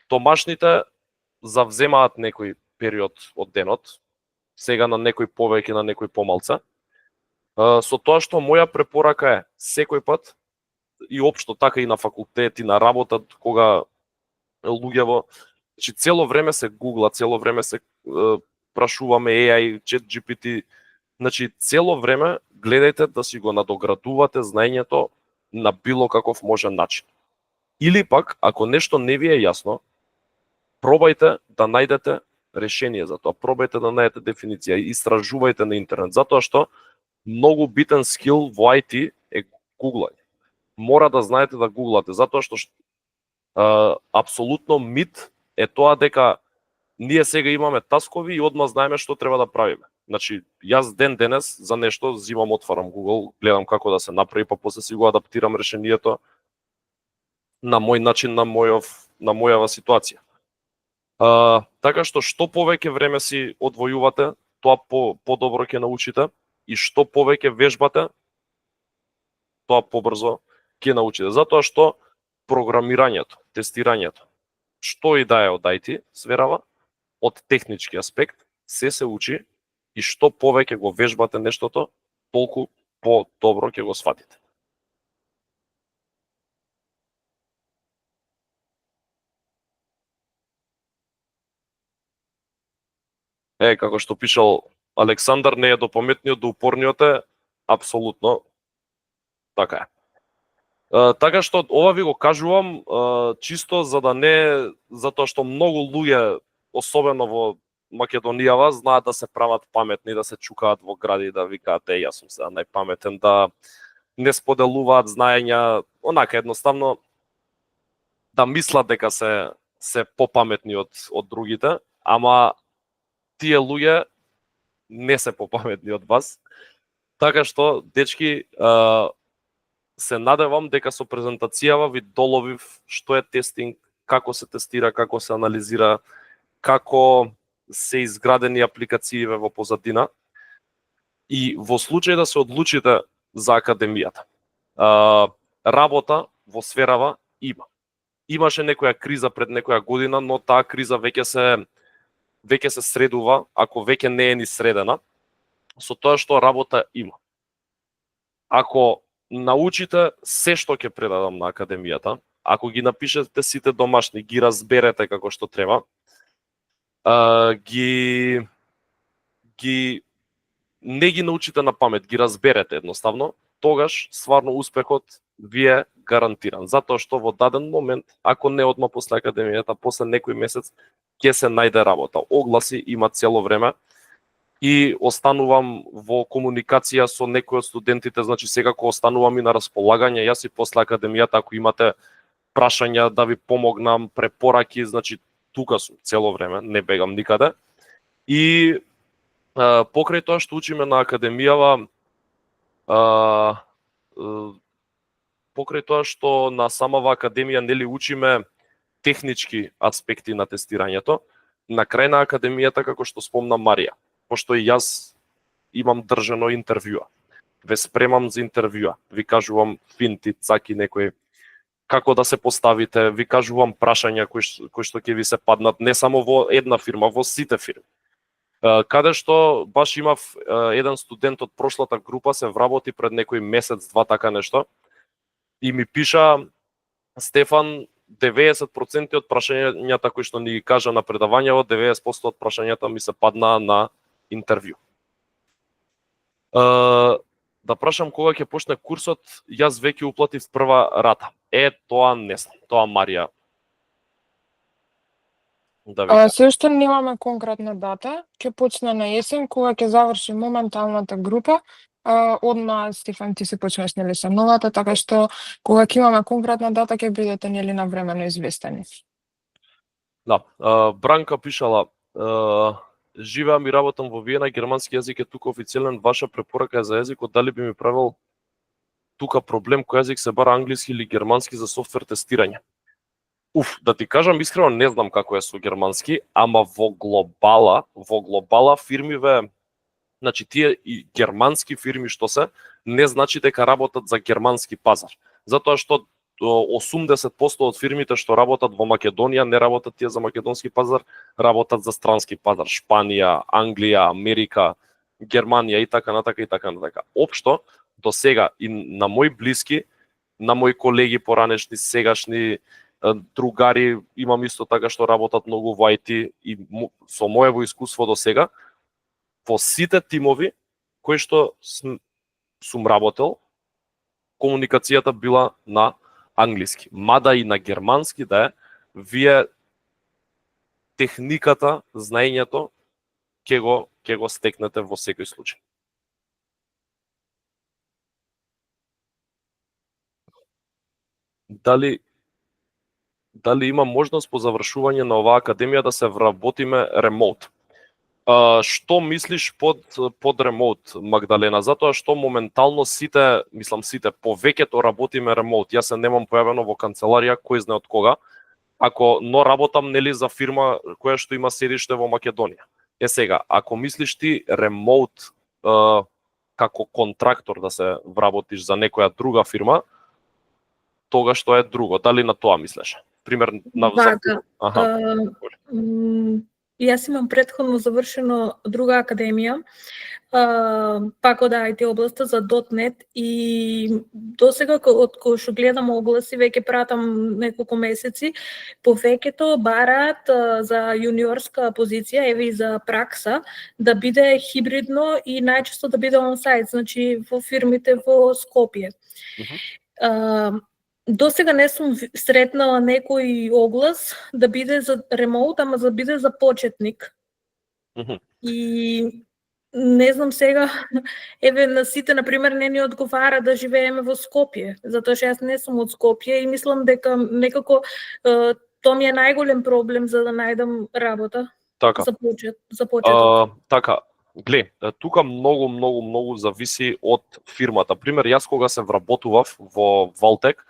Домашните завземаат некој период од денот, сега на некој повеќе, на некој помалце. Со тоа што моја препорака е секој пат и општо така и на факултет и на работа кога луѓево, значи цело време се гугла, цело време се прашуваме AI, ChatGPT, значи цело време гледајте да си го надоградувате знаењето на било каков можен начин. Или пак, ако нешто не ви е јасно, пробајте да најдете решение за тоа, пробајте да најдете дефиниција, истражувајте на интернет, затоа што многу битен скил во IT е гуглање. Мора да знаете да гуглате, затоа што апсолутно мит е тоа дека ние сега имаме таскови и одма знаеме што треба да правиме. Значи, јас ден денес за нешто зимам, отварам Google, гледам како да се направи, па после си го адаптирам решението на мој начин, на мојава ситуација. Така што повеќе време си одвојувате, тоа подобро ќе научите, и што повеќе вежбате, тоа побрзо ќе научите. Затоа што програмирањето, тестирањето, што и да е од IT сферава, од технички аспект, се учи и што повеќе го вежбате нештото, толку по-добро ќе го сватите. Како што пишал Александар, не е до паметниот, до упорниот е, апсолутно така е. Така што ова ви го кажувам чисто за да не, затоа што многу луѓе, особено во Македонијава знаат да се прават паметни, да се чукаат во гради, да викаат јас сум сега најпаметен, да не споделуваат знаења, онака едноставно да мислат дека се попаметни од другите, ама тие луѓе не се попаметни од вас. Така што, дечки, се надевам дека со презентацијава ви доловив што е тестинг, како се тестира, како се анализира, како се изградени апликацииве во позадина. И во случај да се одлучите за академијата, работа во сферава има. Имаше некоја криза пред некоја година, но таа криза веќе се средува, ако веќе не е ни средена, со тоа што работа има. Ако научите се што ќе предадам на академијата, ако ги напишете сите домашни, ги разберете како што треба, не ги научите на памет, ги разберете едноставно, тогаш стварно успехот ви е гарантиран. Затоа што во даден момент, ако не одма после академијата, после некој месец, ќе се најде работа. Огласи има цело време и останувам во комуникација со некои од студентите, значи секако останувам и на располагање. Јас и после академијата, ако имате прашања да ви помогнам, препораки, значи тука сум цело време, не бегам никаде. И покрај тоа што учиме на академијава, покрај тоа што на самава академија нели учиме технички аспекти на тестирањето, на крај на академијата, како што спомна Марија, пошто и јас имам држано интервјуа, ве спремам за интервјуа, ви кажувам финти, цаки некои, како да се поставите, ви кажувам прашања кои што ќе ви се паднат не само во една фирма, во сите фирми. Каде што баш имав еден студент од прошлата група, се вработи пред некој месец, два, така нешто, и ми пиша: Стефан, 90% од прашањата кои што ни ги кажа на предавањето, 90% од прашањата ми се паднаа на интервју. Да прашам кога ќе почне курсот, јас веќе уплатив прва рата. Тоа не знам, тоа Марија. Да, Се уште немаме конкретна дата, ќе почне на есен, кога ќе заврши моменталната група. Одма, Стефан, ти се почнеш нели со новата, така што кога ќе имаме конкретна дата ќе бидете нели навремено известени. Да, Бранка пишала: живеам и работам во Виена, германски јазик е тука официјален, ваша препорака е за јазикот, дали би ми правил тука проблем кој јазик се бара, англиски или германски за софтвер тестирање? Да ти кажам искрено, не знам како е со германски, ама во глобала фирмиве, значи тие и германски фирми што се, не значи дека работат за германски пазар. Затоа што 80% од фирмите што работат во Македонија не работат тие за македонски пазар, работат за странски пазар, Шпанија, Англија, Америка, Германија и така натака и така натака. Општо до сега и на мои блиски, на мои колеги поранешни, сегашни другари, имам исто така што работат многу во IT и со моево искуство до сега, во сите тимови кои што сум работел, комуникацијата била на англиски. Мада и на германски да е, вие техниката, знаењето ќе го стекнете во секој случај. Дали има можност по завршување на оваа академија да се вработиме ремоут? Што мислиш под ремоут, Магдалена? Затоа што моментално сите, повеќето работиме ремоут. Јас се немам појавено во канцеларија, кој знае од кога, но работам нели за фирма која што има седиште во Македонија. Сега, ако мислиш ти ремоут како контрактор да се вработиш за некоја друга фирма, тога што е друго. Дали на тоа мислеш? Пример на Јас имам претходно завршено друга академија, пак од IT областа за .NET и досега од кога што гледам огласи, веќе пратам неколку месеци, повеќето бараат за јуниорска позиција, еве и за пракса, да биде хибридно и најчесто да биде он-сайт, значи во фирмите во Скопје. До сега не сум сретнала некој оглас да биде за ремоут, ама да биде за почетник. Мгм. И не знам сега, еве на сите на пример не ни одговара да живееме во Скопје, затоа што јас не сум од Скопје и мислам дека некако тоа ми е најголем проблем за да најдам работа Така. за почеток. Така, гле, тука многу зависи од фирмата. Пример, јас кога се вработував во Валтек,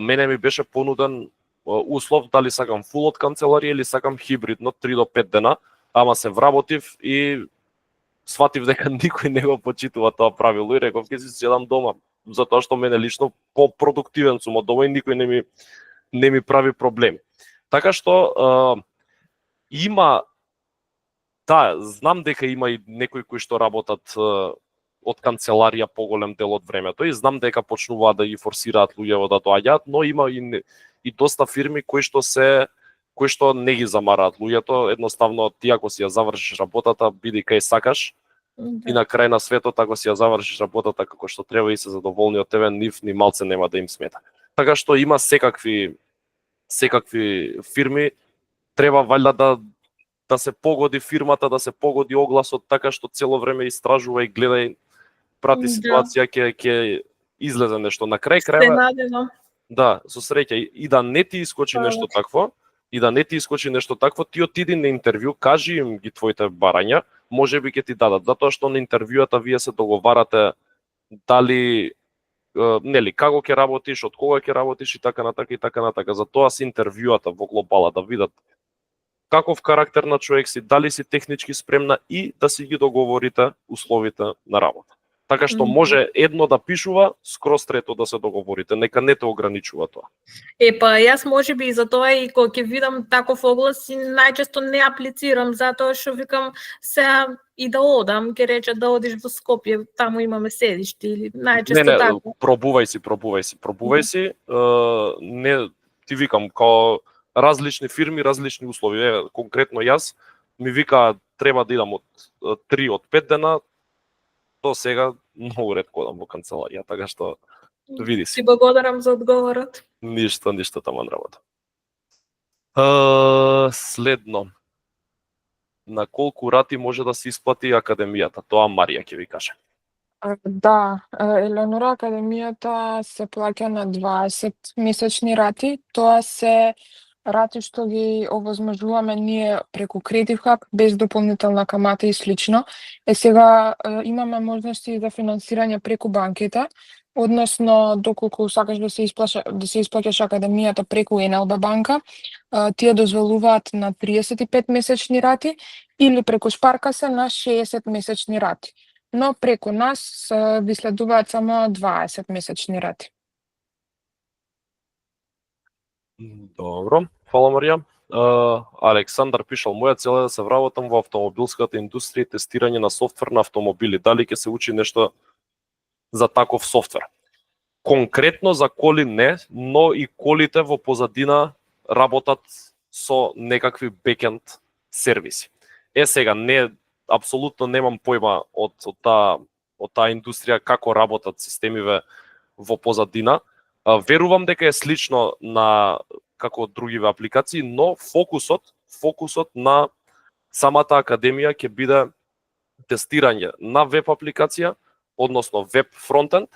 мене ми беше понуден услов дали сакам фул од канцеларија или сакам хибридно 3 до 5 дена, ама се вработив и сватив дека никој не го почитува тоа правило и реков ќе си седам дома, затоа што мене лично попродуктивен сум од дома и никој не ми прави проблеми. Така што има, да, знам дека има и некои кои што работат од канцеларија поголем дел од времето и знам дека почнуваат да ги форсираат луѓето да доаѓаат, но има и доста фирми кои што не ги замараат луѓето, едноставно ти ако си ја завршиш работата, биди кај сакаш и на крај на светот ако си ја завршиш работата како што треба и се задоволни од тебе, нив ни малце нема да им смета. Така што има секакви фирми, треба валјда да се погоди фирмата, да се погоди огласот така што цело време истражува и гледа и прати ситуација ќе излезе нешто на крај крајва. Да, со среќа и да не ти искочи нешто такво, ти отиди на интервју, кажи им ги твоите барања, можеби ќе ти дадат, затоа што на интервјуата вие се договарате дали нели како ќе работиш, од кога ќе работиш и така натака. Затоа се интервјуата во глобала да видат каков карактер на човек си, дали си технички спремна и да си ги договорите условите на работа. Така што може едно да пишува, скроз трето да се договорите, нека не те ограничува тоа. Јас можеби и за тоа и кога ќе видам таков оглас и најчесто не аплицирам, затоа што викам сега и да одам, ќе речат да одиш во Скопје, таму имаме седиште или најчесто така. Пробувај си, не ти викам као различни фирми, различни услови. Конкретно јас ми вика треба да идам од 3 од 5 дена, до сега многу ретко одам во канцеларија, така што види си. Ти благодарам за одговорот. Ништо таман работа. Следно. На колку рати може да се исплати академијата? Тоа Марија ќе ви каже. Да, Елеонора, академијата се плаќа на 20 месечни рати. Тоа се рати што ги овозможуваме ние преку Кредит Хаб, без дополнителна камата и слично. Сега имаме можности за финансирање преку банките, односно доколку сакаш да се исплаќаш академијата преку НЛБ банка, тие дозволуваат на 35 месечни рати или преку Шпаркаса на 60 месечни рати. Но преку нас ви следуваат само 20 месечни рати. Добро, фала Марија. Александар пишал, моја цел е да се вработам во автомобилската индустрија и тестирање на софтвер на автомобили. Дали ќе се учи нешто за таков софтвер? Конкретно за коли не, но и колите во позадина работат со некакви бекенд сервиси. Сега не апсолутно немам појма од таа индустрија како работат системиве во позадина. Верувам дека е слично на како другиве апликации, но фокусот на самата академија ќе биде тестирање на веб апликација, односно веб фронтенд,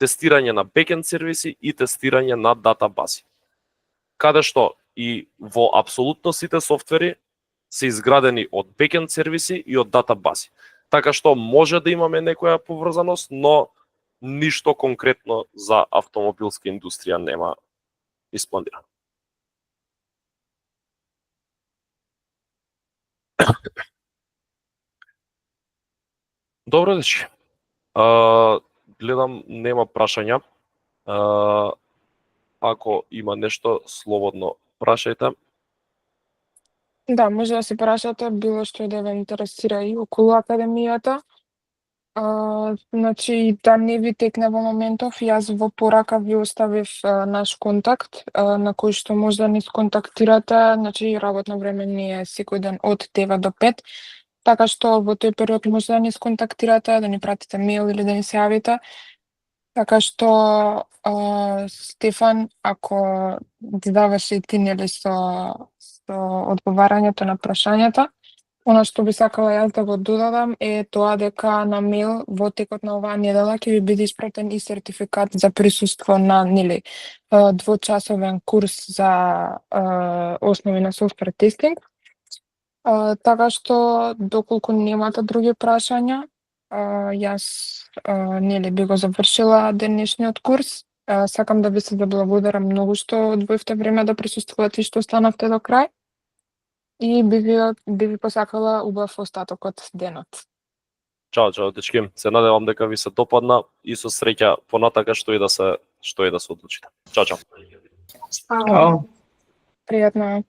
тестирање на бекенд сервиси и тестирање на датабази. Каде што и во апсолутно сите софтвери се изградени од бекенд сервиси и од датабази. Така што може да имаме некоја поврзаност, но ништо конкретно за автомобилска индустрија нема испланирано. Добро, дечки. Гледам, нема прашања. Ако има нешто, слободно прашајте. Да, може да се прашате било што да ве интересира и околу академијата. Значи, да не ви текне во моментов, јас во порака ви оставив наш контакт, на кој што може да ни сконтактирате, значи работно време ни е секој ден од 9 до 5, така што во тој период може да ни сконтактирате, да ни пратите мејл или да ни се јавите. Така што, Стефан, ако ти даваш и ти нели со одговарањето на прашањата. Она што би сакала јас да го додадам е тоа дека на мејл во текот на оваа недела ќе ви биде испратен и сертификат за присуство на двочасовен курс за основи на софтвер тестинг. Така што доколку немате други прашања, јас би го завршила денешниот курс. Сакам да ви се заблагодарам многу што одвоивте време да присуствувате и што останавте до крај. И би ви посакала убав остаток од денот. Чао, дечки. Се надевам дека ви се допадна и со среќа понатака што и да се одлучите. Чао. Пријатно.